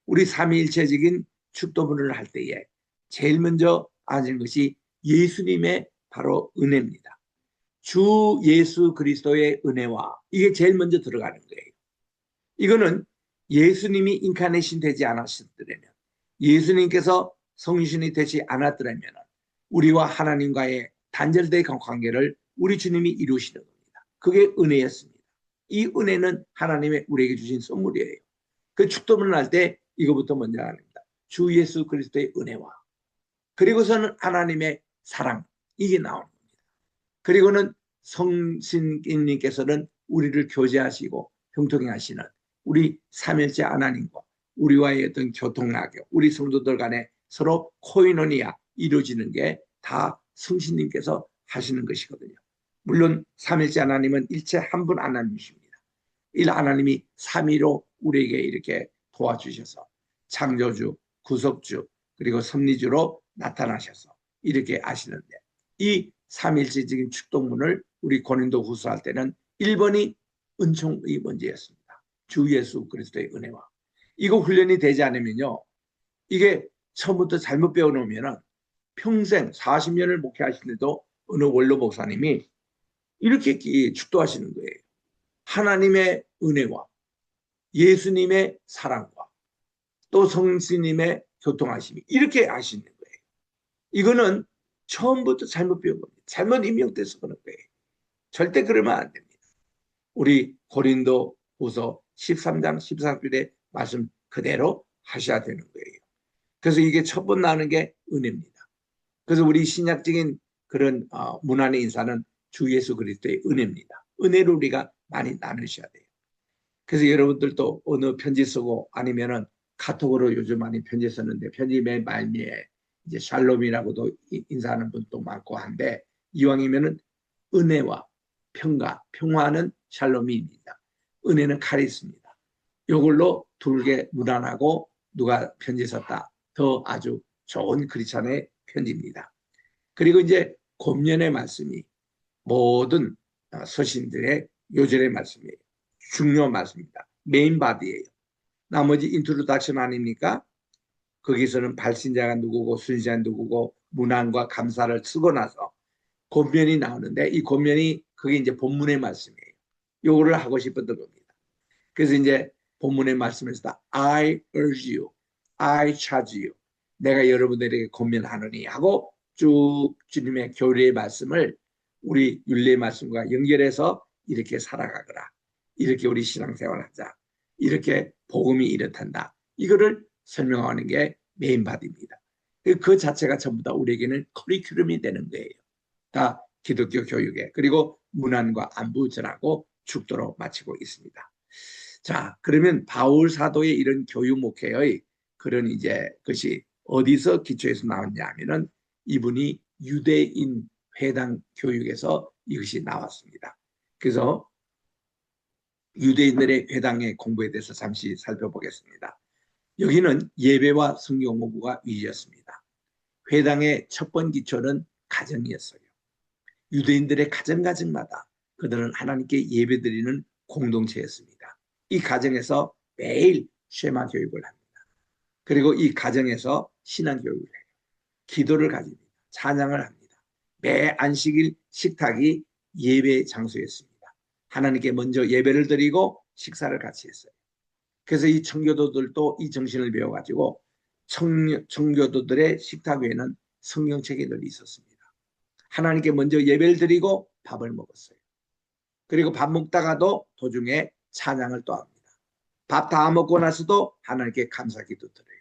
S1: 우리 삼위일체적인 축도문을 할 때에 제일 먼저 아는 것이 예수님의 바로 은혜입니다. 주 예수 그리스도의 은혜와 이게 제일 먼저 들어가는 거예요. 이거는 예수님이 인카네이션 되지 않았더라면 예수님께서 성신이 되지 않았더라면 우리와 하나님과의 단절된 관계를 우리 주님이 이루시는 겁니다. 그게 은혜였습니다. 이 은혜는 하나님의 우리에게 주신 선물이에요. 그 축도문을 할 때 이거부터 먼저 합니다. 주 예수 그리스도의 은혜와 그리고서는 하나님의 사랑 이게 나오는 겁니다. 그리고는 성신님께서는 우리를 교제하시고 형통케 하시는 우리 삼일째 하나님과 우리와의 어떤 교통낙교 우리 성도들 간에 서로 코이노니아 이루어지는 게 다 성신님께서 하시는 것이거든요. 물론 삼일째 하나님은 일체 한 분 하나님이십니다. 이 하나님이 삼위로 우리에게 이렇게 도와주셔서 창조주, 구속주 그리고 섭리주로 나타나셔서 이렇게 하시는데 이 삼일체적인 축도문을 우리 고린도 후서 할 때는 1번이 은총의 문제였습니다. 주 예수 그리스도의 은혜와 이거 훈련이 되지 않으면요 이게 처음부터 잘못 배워놓으면 평생 40년을 목회하시는데도 어느 원로 목사님이 이렇게 축도하시는 거예요. 하나님의 은혜와 예수님의 사랑과 또 성신님의 교통하심이 이렇게 하시는 거예요. 이거는 처음부터 잘못 배운 겁니다. 잘못 임명돼서 그런 거예요. 절대 그러면 안 됩니다. 우리 고린도 후서 13장 14절의 말씀 그대로 하셔야 되는 거예요. 그래서 이게 첫 번 나오는 게 은혜입니다. 그래서 우리 신약적인 그런 문안의 인사는 주 예수 그리스도의 은혜입니다. 은혜를 우리가 많이 나누셔야 돼요. 그래서 여러분들도 어느 편지 쓰고 아니면은 카톡으로 요즘 많이 편지 썼는데 편지 맨 말미에 이제 샬롬이라고도 인사하는 분도 많고 한데 이왕이면은 은혜와 평화는 샬롬입니다. 은혜는 카리스입니다. 이걸로 둘게 무난하고 누가 편지 썼다. 더 아주 좋은 크리스찬의 편지입니다. 그리고 이제 곰년의 말씀이 모든 서신들의 요절의 말씀이에요. 중요한 말씀입니다. 메인 바디예요. 나머지 인트로덕션 아닙니까? 거기서는 발신자가 누구고 순시자가 누구고 문안과 감사를 쓰고 나서 곰면이 나오는데 이 곰면이 그게 이제 본문의 말씀이에요. 요거를 하고 싶었던 겁니다. 그래서 이제 본문의 말씀에서 I urge you, I charge you. 내가 여러분들에게 권면하노니 하고 쭉 주님의 교리의 말씀을 우리 윤리의 말씀과 연결해서 이렇게 살아가거라. 이렇게 우리 신앙생활을 하자. 이렇게 복음이 이렇단다. 이거를 설명하는 게 메인바디입니다. 그 자체가 전부 다 우리에게는 커리큘럼이 되는 거예요. 다 기독교 교육에. 그리고 문안과 안부 전하고 축도로 마치고 있습니다. 자, 그러면 바울 사도의 이런 교육 목회의 그런 이제 것이 어디서 기초에서 나왔냐 하면은 이분이 유대인 회당 교육에서 이것이 나왔습니다. 그래서 유대인들의 회당의 공부에 대해서 잠시 살펴보겠습니다. 여기는 예배와 성경 공부가 위였습니다. 회당의 첫 번 기초는 가정이었어요. 유대인들의 가정마다 그들은 하나님께 예배드리는 공동체였습니다. 이 가정에서 매일 쉐마 교육을 합니다. 그리고 이 가정에서 신앙 교육을 해요. 기도를 가집니다. 찬양을 합니다. 매 안식일 식탁이 예배 장소였습니다. 하나님께 먼저 예배를 드리고 식사를 같이 했어요. 그래서 이 청교도들도 이 정신을 배워가지고 청교도들의 식탁 위에는 성경책이 늘 있었습니다. 하나님께 먼저 예배를 드리고 밥을 먹었어요. 그리고 밥 먹다가도 도중에 찬양을 또 합니다. 밥 다 먹고 나서도 하나님께 감사기도 드려요.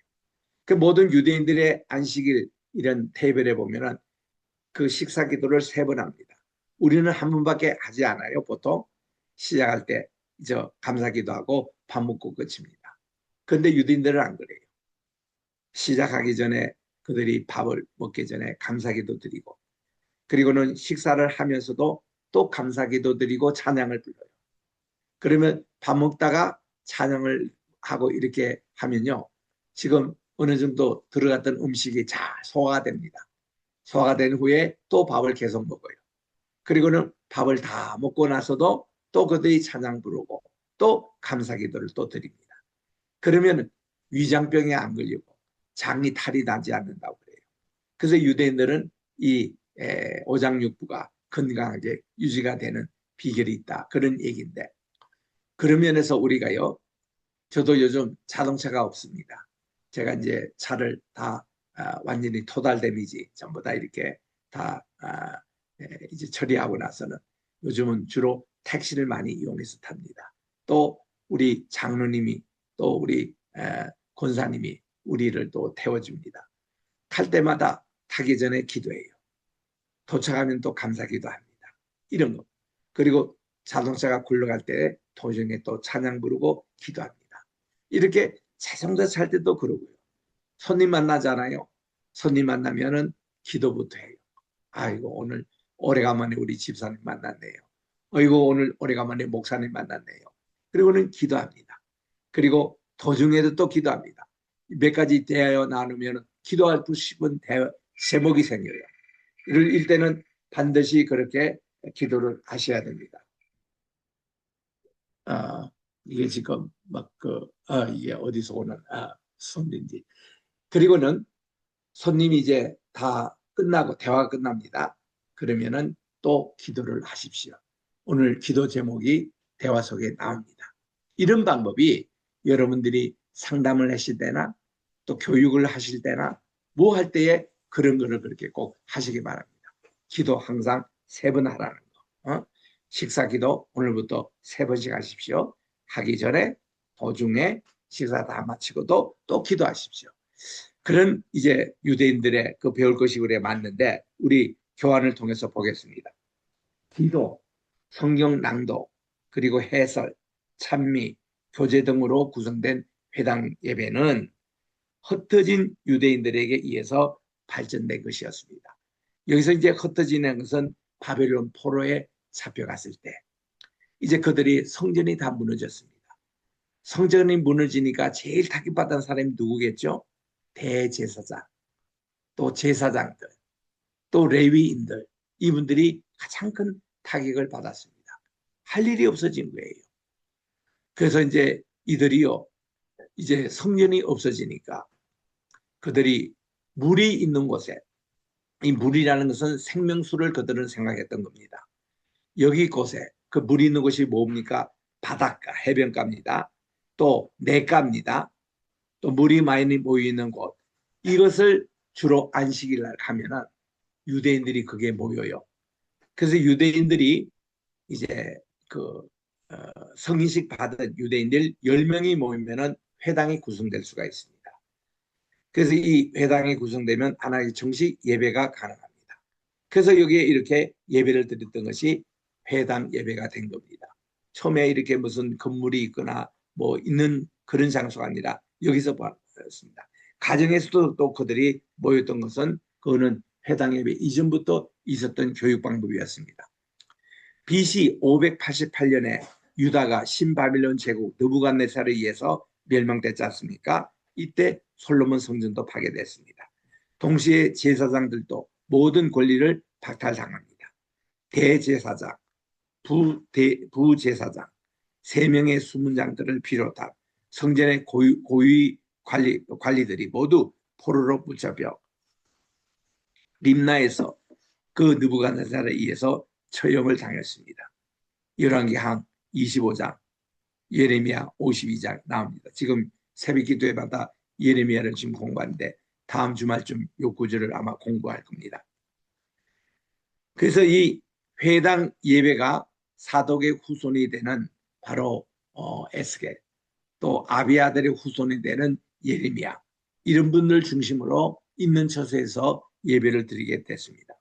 S1: 그 모든 유대인들의 안식일 이런 대별에 보면은 그 식사기도를 3번 합니다. 우리는 한 번밖에 하지 않아요. 보통 시작할 때 저 감사기도하고 밥 먹고 끝입니다. 그런데 유대인들은 안 그래요. 시작하기 전에 그들이 밥을 먹기 전에 감사기도 드리고 그리고는 식사를 하면서도 또 감사기도 드리고 찬양을 불러요. 그러면 밥 먹다가 찬양을 하고 이렇게 하면요. 지금 어느 정도 들어갔던 음식이 잘 소화가 됩니다. 소화가 된 후에 또 밥을 계속 먹어요. 그리고는 밥을 다 먹고 나서도 또 그들이 찬양 부르고 또 감사기도를 또 드립니다. 그러면 위장병에 안 걸리고 장이 탈이 나지 않는다고 그래요. 그래서 유대인들은 이 오장육부가 건강하게 유지가 되는 비결이 있다. 그런 얘기인데 그런 면에서 우리가요. 저도 요즘 자동차가 없습니다. 제가 이제 차를 다 완전히 토탈 데미지 전부 다 이렇게 다 이제 처리하고 나서는 요즘은 주로 택시를 많이 이용해서 탑니다. 또 우리 장로님이 또 우리 권사님이 우리를 또 태워줍니다. 탈 때마다 타기 전에 기도해요. 도착하면 또 감사기도 합니다. 이런 거. 그리고 자동차가 굴러갈 때 도중에 또 찬양 부르고 기도합니다. 이렇게 자동차 살 때도 그러고요. 손님 만나잖아요. 손님 만나면은 기도부터 해요. 아이고 오늘 오래간만에 우리 집사님 만났네요. 아이고 오늘 오래간만에 목사님 만났네요. 그리고는 기도합니다. 그리고 도중에도 또 기도합니다. 몇 가지 대하여 나누면 기도할 싶은 제목이 생겨요. 이럴 때는 반드시 그렇게 기도를 하셔야 됩니다. 이게 지금 이게 어디서 오는 손인지. 그리고는 손님이 이제 다 끝나고 대화가 끝납니다. 그러면은 또 기도를 하십시오. 오늘 기도 제목이 대화 속에 나옵니다. 이런 방법이 여러분들이 상담을 하실 때나 또 교육을 하실 때나 뭐 할 때에 그런 거를 그렇게 꼭 하시기 바랍니다. 기도 항상 3번 하라는 거. 식사 기도 오늘부터 3번씩 하십시오. 하기 전에 도중에 식사 다 마치고도 또 기도하십시오. 그런 이제 유대인들의 그 배울 것이 그래 맞는데 우리 교환을 통해서 보겠습니다. 기도, 성경 낭독, 그리고 해설, 찬미, 교제 등으로 구성된 회당 예배는 흩어진 유대인들에게 의해서 발전된 것이었습니다. 여기서 이제 흩어지는 것은 바벨론 포로에 잡혀갔을 때 이제 그들이 성전이 다 무너졌습니다. 성전이 무너지니까 제일 타격받은 사람이 누구겠죠? 대제사장, 또 제사장들, 또 레위인들 이분들이 가장 큰 타격을 받았습니다. 할 일이 없어진 거예요. 그래서 이제 이들이요 이제 성전이 없어지니까 그들이 물이 있는 곳에 이 물이라는 것은 생명수를 그들은 생각했던 겁니다. 여기 곳에 그 물이 있는 곳이 뭡니까? 바닷가, 해변가입니다. 또 냇가입니다. 또 물이 많이 모이는 곳 이것을 주로 안식일 날 하면은 유대인들이 거기에 모여요. 그래서 유대인들이 이제 그 성인식 받은 유대인들 10명이 모이면은 회당이 구성될 수가 있습니다. 그래서 이 회당이 구성되면 하나의 정식 예배가 가능합니다. 그래서 여기에 이렇게 예배를 드렸던 것이 회당 예배가 된 겁니다. 처음에 이렇게 무슨 건물이 있거나 뭐 있는 그런 장소가 아니라 여기서 봤습니다. 가정에서도 또 그들이 모였던 것은 그거는 회당 예배 이전부터 있었던 교육 방법이었습니다. BC 588년에 유다가 신바빌론 제국 느부갓네살에 의해서 멸망됐지 않습니까? 이때 솔로몬 성전도 파괴됐습니다. 동시에 제사장들도 모든 권리를 박탈당합니다. 대제사장, 부제사장, 3명의 수문장들을 비롯한 성전의 고위 관리들이 모두 포로로 붙잡혀 림나에서 그 느부갓네살에 의해서 처형을 당했습니다. 열왕기하 25장, 예레미야 52장 나옵니다. 지금 새벽 기도회마다 예레미야를 지금 공부하는데 다음 주말쯤 요 구절을 아마 공부할 겁니다. 그래서 이 회당 예배가 사독의 후손이 되는 바로 에스겔, 또 아비아들의 후손이 되는 예레미야, 이런 분들 중심으로 있는 처소에서 예배를 드리게 됐습니다.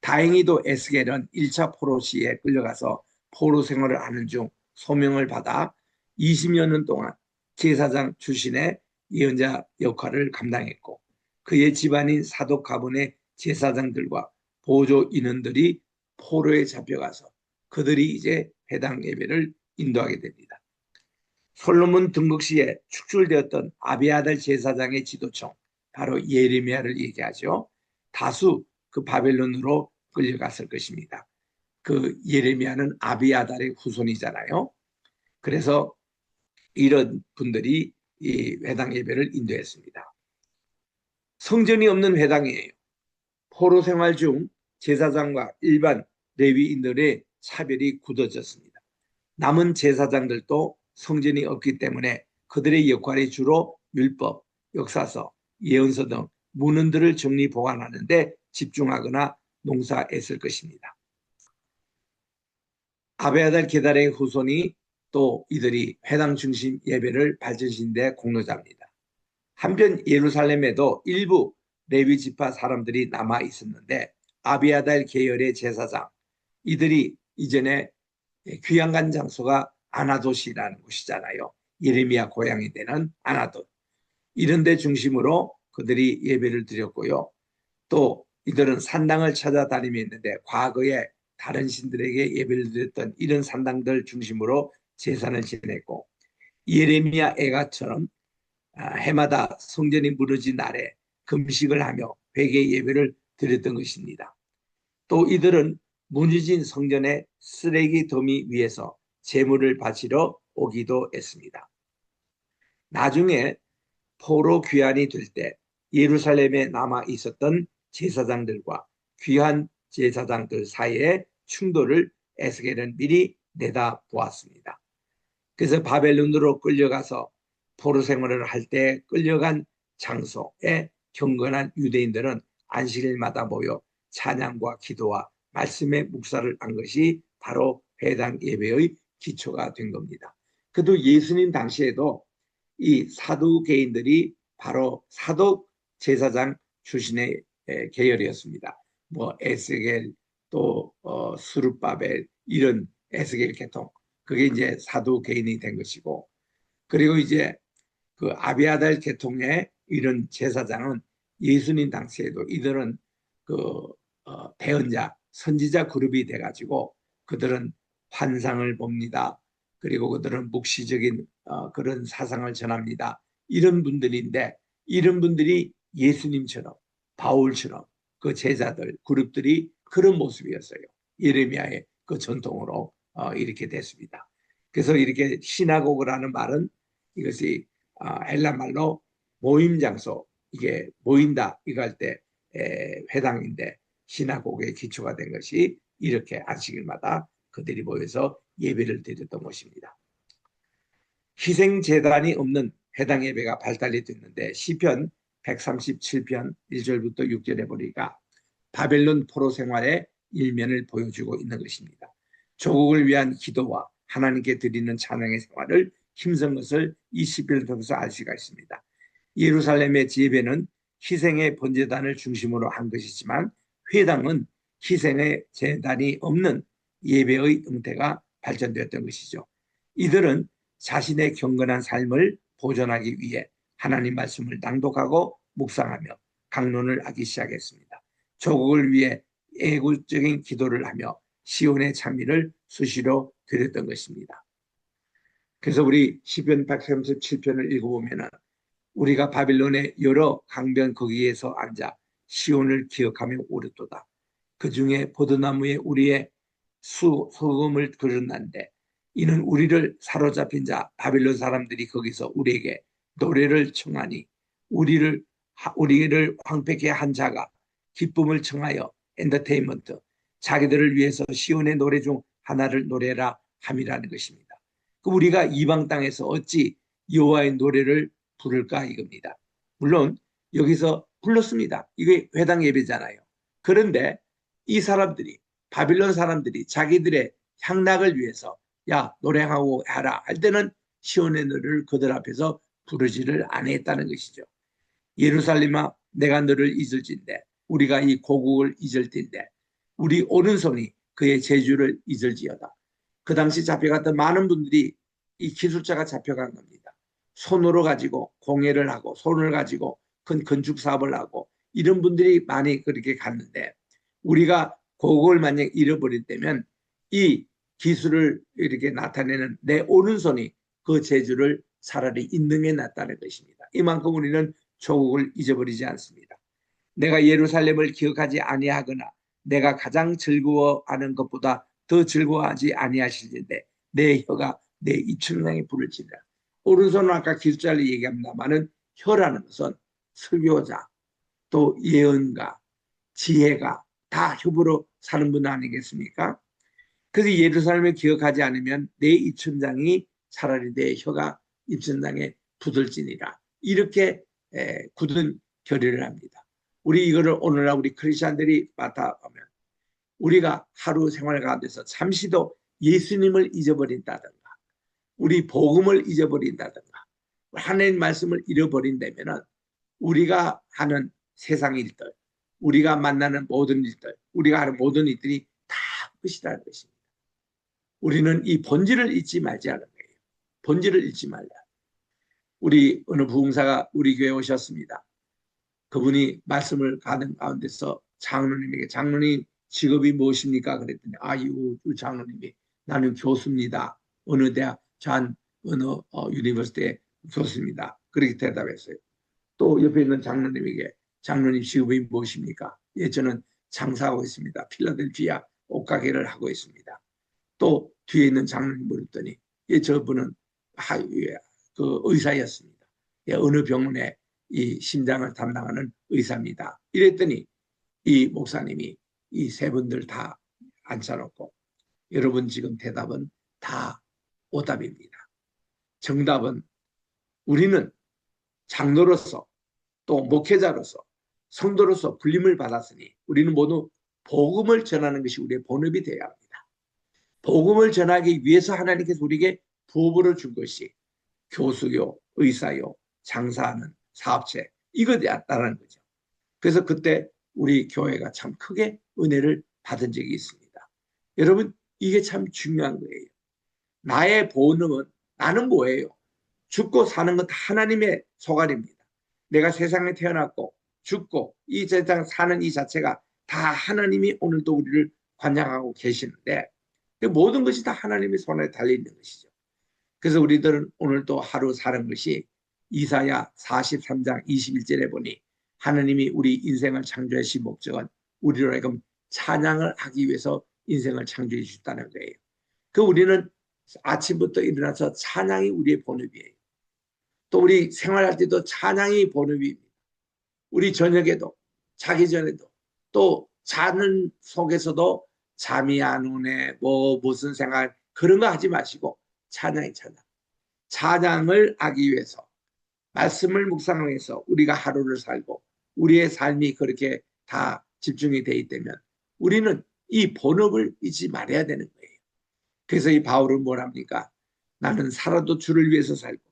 S1: 다행히도 에스겔은 1차 포로 시에 끌려가서 포로 생활을 하는 중 소명을 받아 20여 년 동안 제사장 출신의 예언자 역할을 감당했고, 그의 집안인 사독 가문의 제사장들과 보조 인원들이 포로에 잡혀가서 그들이 이제 회당 예배를 인도하게 됩니다. 솔로몬 등극 시에 축출되었던 아비아달 제사장의 지도청, 바로 예레미야를 얘기하죠. 다수 그 바벨론으로 끌려갔을 것입니다. 그 예레미야는 아비아달의 후손이잖아요. 그래서 이런 분들이 이 회당 예배를 인도했습니다. 성전이 없는 회당이에요. 포로 생활 중 제사장과 일반 레위인들의 차별이 굳어졌습니다. 남은 제사장들도 성전이 없기 때문에 그들의 역할이 주로 율법, 역사서, 예언서 등 문헌들을 정리 보관하는 데 집중하거나 농사했을 것입니다. 아베아달 게달의 후손이 또 이들이 회당 중심 예배를 발전시킨 데 공로자입니다. 한편 예루살렘에도 일부 레위 지파 사람들이 남아 있었는데 아비아달 계열의 제사장, 이들이 이전에 귀향간 장소가 아나돗이라는 곳이잖아요. 예레미야 고향이 되는 아나돗. 이런 데 중심으로 그들이 예배를 드렸고요. 또 이들은 산당을 찾아다니며 있는데 과거에 다른 신들에게 예배를 드렸던 이런 산당들 중심으로 제사를 지냈고, 예레미야 애가처럼 해마다 성전이 무너진 날에 금식을 하며 회개 예배를 드렸던 것입니다. 또 이들은 무너진 성전의 쓰레기 더미 위에서 제물을 바치러 오기도 했습니다. 나중에 포로 귀환이 될 때 예루살렘에 남아 있었던 제사장들과 귀환 제사장들 사이의 충돌을 에스겔은 미리 내다보았습니다. 그래서 바벨론으로 끌려가서 포로 생활을 할 때 끌려간 장소에 경건한 유대인들은 안식일마다 모여 찬양과 기도와 말씀의 묵사를 한 것이 바로 회당 예배의 기초가 된 겁니다. 그래도 예수님 당시에도 이 사두개인들이 바로 사독 제사장 출신의 계열이었습니다. 뭐 에스겔 또 스룹바벨 이런 에스겔 계통, 그게 이제 사두개인이 된 것이고, 그리고 이제 그 아비아달 계통의 이런 제사장은 예수님 당시에도 이들은 그 대언자 선지자 그룹이 돼가지고 그들은 환상을 봅니다. 그리고 그들은 묵시적인 그런 사상을 전합니다. 이런 분들인데, 이런 분들이 예수님처럼 바울처럼 그 제자들 그룹들이 그런 모습이었어요. 예레미야의 그 전통으로 이렇게 됐습니다. 그래서 이렇게 시나고그라는 말은 이것이 헬라 말로 모임 장소, 이게 모인다 이거 할 때 회당인데 시나고그의 기초가 된 것이 이렇게 안식일마다 그들이 모여서 예배를 드렸던 것입니다. 희생재단이 없는 회당 예배가 발달이 됐는데 시편 137편 1절부터 6절에 보니까 바벨론 포로 생활의 일면을 보여주고 있는 것입니다. 조국을 위한 기도와 하나님께 드리는 찬양의 생활을 힘쓴 것을 이 시편을 통해서 알 수가 있습니다. 예루살렘의 예배는 희생의 번제단을 중심으로 한 것이지만 회당은 희생의 제단이 없는 예배의 형태가 발전되었던 것이죠. 이들은 자신의 경건한 삶을 보존하기 위해 하나님 말씀을 낭독하고 묵상하며 강론을 하기 시작했습니다. 조국을 위해 애국적인 기도를 하며 시온의 찬미를 수시로 드렸던 것입니다. 그래서 우리 시편 137편을 읽어보면 우리가 바빌론의 여러 강변 거기에서 앉아 시온을 기억하며 오르도다. 그 중에 포도나무에 우리의 소금을 그렸는데 이는 우리를 사로잡힌 자 바빌론 사람들이 거기서 우리에게 노래를 청하니 우리를 황폐케 한 자가 기쁨을 청하여 엔터테인먼트 자기들을 위해서 시온의 노래 중 하나를 노래라 함이라는 것입니다. 우리가 이방 땅에서 어찌 여호와의 노래를 부를까 이겁니다. 물론 여기서 불렀습니다. 이게 회당 예배잖아요. 그런데 이 사람들이 바빌론 사람들이 자기들의 향락을 위해서 야 노래하고 하라 할 때는 시온의 노래를 그들 앞에서 부르지를 아니했다는 것이죠. 예루살렘아 내가 너를 잊을진대 우리가 이 고국을 잊을 텐데 우리 오른손이 그의 제주를 잊을지어다. 그 당시 잡혀갔던 많은 분들이 이 기술자가 잡혀간 겁니다. 손으로 가지고 공예를 하고 손을 가지고 큰 건축 사업을 하고 이런 분들이 많이 그렇게 갔는데 우리가 그걸 만약 잃어버린다면 이 기술을 이렇게 나타내는 내 오른손이 그 재주를 차라리 인능해 놨다는 것입니다. 이만큼 우리는 조국을 잊어버리지 않습니다. 내가 예루살렘을 기억하지 아니하거나 내가 가장 즐거워하는 것보다 더 즐거워하지 아니하실텐데 내 혀가 내 입천장에 부를지니라. 오른손은 아까 기술자를 얘기합니다만은 혀라는 것은 설교자 또 예언가 지혜가 다 혀부로 사는 분 아니겠습니까? 그래서 예루살렘을 기억하지 않으면 내 입천장이 차라리 내 혀가 입천장에 부들지니라. 이렇게 굳은 결의를 합니다. 우리 이거를 오늘날 우리 크리스천들이 맡아보면 우리가 하루 생활 가운데서 잠시도 예수님을 잊어버린다든가 우리 복음을 잊어버린다든가 하나님 말씀을 잃어버린다면 우리가 하는 세상 일들 우리가 만나는 모든 일들 우리가 하는 모든 일들이 다 끝이라는 것입니다. 우리는 이 본질을 잊지 말자는 거예요. 본질을 잊지 말라. 우리 어느 부흥사가 우리 교회에 오셨습니다. 그분이 말씀을 가는 가운데서 장로님에게 장로님 직업이 무엇입니까? 그랬더니 이 장로님이 나는 교수입니다. 어느 대학 어느 유니버시티의 교수입니다. 그렇게 대답했어요. 또 옆에 있는 장로님에게 장로님 직업이 무엇입니까? 예, 저는 장사하고 있습니다. 필라델피아 옷가게를 하고 있습니다. 또 뒤에 있는 장로님 물었더니 예, 저분은 그 의사였습니다. 예, 어느 병원에 이 심장을 담당하는 의사입니다. 이랬더니 이 목사님이 이 세 분들 다 앉혀놓고 여러분 지금 대답은 다 오답입니다. 정답은 우리는 장로로서 또 목회자로서 성도로서 불림을 받았으니 우리는 모두 복음을 전하는 것이 우리의 본업이 되어야 합니다. 복음을 전하기 위해서 하나님께서 우리에게 부업을 준 것이 교수요, 의사요, 장사하는 사업체 이거였다는 거죠. 그래서 그때 우리 교회가 참 크게 은혜를 받은 적이 있습니다. 여러분 이게 참 중요한 거예요. 나의 본능은 나는 뭐예요? 죽고 사는 건 다 하나님의 소관입니다. 내가 세상에 태어났고 죽고 이 세상 사는 이 자체가 다 하나님이 오늘도 우리를 관장하고 계시는데 모든 것이 다 하나님의 손에 달려있는 것이죠. 그래서 우리들은 오늘도 하루 사는 것이 이사야 43장 21절에 보니 하나님이 우리 인생을 창조하신 목적은 우리로 하여금 찬양을 하기 위해서 인생을 창조해 주셨다는 거예요. 우리는 아침부터 일어나서 찬양이 우리의 본업이에요. 또 우리 생활할 때도 찬양이 본업입니다. 우리 저녁에도 자기 전에도 또 자는 속에서도 잠이 안 오네 무슨 생각 그런 거 하지 마시고 찬양을 하기 위해서 말씀을 묵상하면서 우리가 하루를 살고 우리의 삶이 그렇게 다 집중이 돼 있다면 우리는 이 본업을 잊지 말아야 되는 거예요. 그래서 이 바울은 뭐랍니까? 나는 살아도 주를 위해서 살고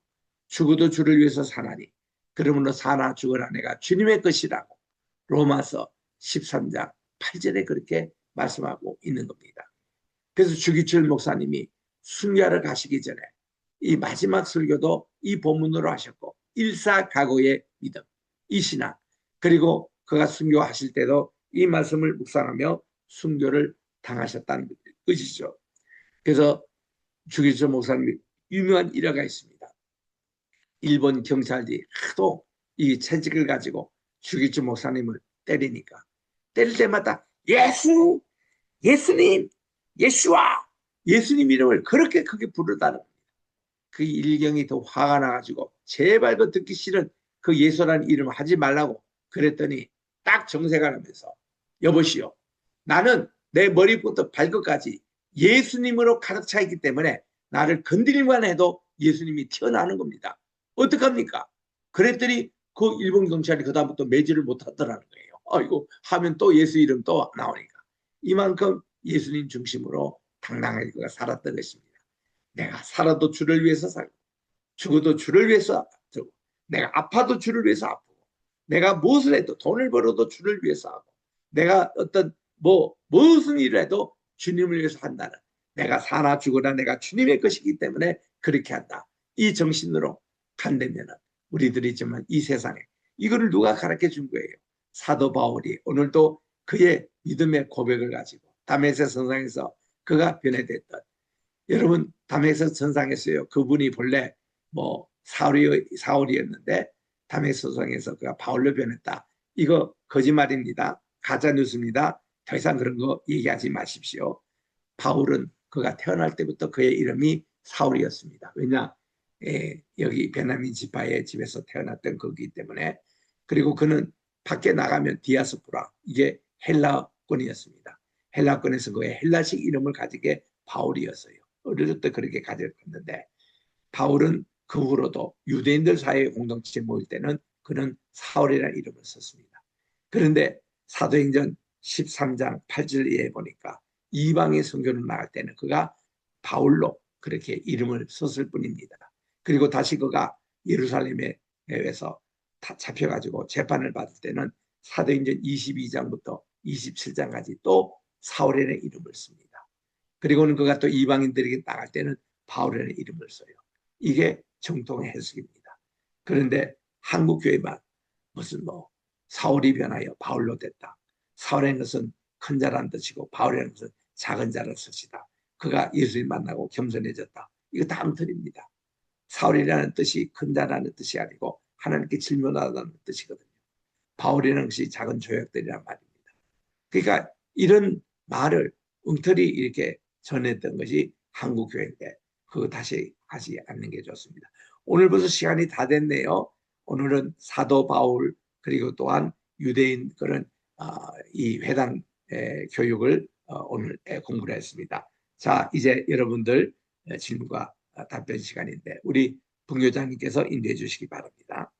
S1: 죽어도 주를 위해서 사나니 그러므로 사나 죽어라 내가 주님의 것이라고 로마서 13장 8절에 그렇게 말씀하고 있는 겁니다. 그래서 주기철 목사님이 순교하러 가시기 전에 이 마지막 설교도 이 본문으로 하셨고 일사각오의 믿음, 이 신앙, 그리고 그가 순교하실 때도 이 말씀을 묵상하며 순교를 당하셨다는 것이죠. 그래서 주기철 목사님 유명한 일화가 있습니다. 일본 경찰이 하도 이 채찍을 가지고 주기철 목사님을 때리니까 때릴 때마다 예수님, 예수와 예수님 이름을 그렇게 크게 부르다는 겁니다. 그 일경이 더 화가 나가지고 제발 그 듣기 싫은 그 예수라는 이름 하지 말라고 그랬더니 딱 정색을 하면서 여보시오, 나는 내 머리부터 발끝까지 예수님으로 가득 차 있기 때문에 나를 건드리기만 해도 예수님이 튀어나오는 겁니다. 어떡합니까? 그랬더니 그 일본 경찰이 그다음부터 매질을 못하더라는 거예요. 아이고 하면 또 예수 이름 또 나오니까. 이만큼 예수님 중심으로 당당하게 그가 살았던 것입니다. 내가 살아도 주를 위해서 살고 죽어도 주를 위해서 살고 내가 아파도 주를 위해서 아프고 내가 무엇을 해도 돈을 벌어도 주를 위해서 하고 내가 어떤 무슨 일을 해도 주님을 위해서 한다는, 내가 사나 죽으나 내가 주님의 것이기 때문에 그렇게 한다, 이 정신으로 간다면 우리들이 정말 이 세상에 이거를 누가 가르쳐 준 거예요? 사도 바울이 오늘도 그의 믿음의 고백을 가지고 다메섹 선상에서 그가 변해됐던, 여러분 다메섹 선상에서요 그분이 본래 사울이었는데 다메섹 선상에서 그가 바울로 변했다, 이거 거짓말입니다. 가짜 뉴스입니다. 더 이상 그런 거 얘기하지 마십시오. 바울은 그가 태어날 때부터 그의 이름이 사울이었습니다. 왜냐? 여기 베냐민 지파의 집에서 태어났던 거기 때문에. 그리고 그는 밖에 나가면 디아스포라, 이게 헬라권이었습니다. 헬라권에서 그의 헬라식 이름을 가지게 바울이었어요. 어렸을 때 그렇게 가졌는데 바울은 그 후로도 유대인들 사이의 공동체에 모일 때는 그는 사울이라는 이름을 썼습니다. 그런데 사도행전 13장 8절에 보니까 이방의 선교를 나갈 때는 그가 바울로 그렇게 이름을 썼을 뿐입니다. 그리고 다시 그가 예루살렘에서 잡혀가지고 재판을 받을 때는 사도행전 22장부터 27장까지 또 사울이라는 이름을 씁니다. 그리고는 그가 또 이방인들에게 나갈 때는 바울이라는 이름을 써요. 이게 정통의 해석입니다. 그런데 한국 교회만 무슨 사울이 변하여 바울로 됐다, 사울이라는 것은 큰 자라는 뜻이고 바울이라는 것은 작은 자라는 뜻이다, 그가 예수님 만나고 겸손해졌다, 이거 다 엉터리입니다. 사울이라는 뜻이 큰 자라는 뜻이 아니고 하나님께 질문하다는 뜻이거든요. 바울이라는 것이 작은 조약들이란 말입니다. 그러니까 이런 말을 엉터리 이렇게 전했던 것이 한국 교회인데 그거 다시 하지 않는 게 좋습니다. 오늘 벌써 시간이 다 됐네요. 오늘은 사도 바울 그리고 또한 유대인 그런 이 회당 교육을 오늘 공부를 했습니다. 자, 이제 여러분들 질문과 답변 시간인데 우리 분교장님께서 인도해 주시기 바랍니다.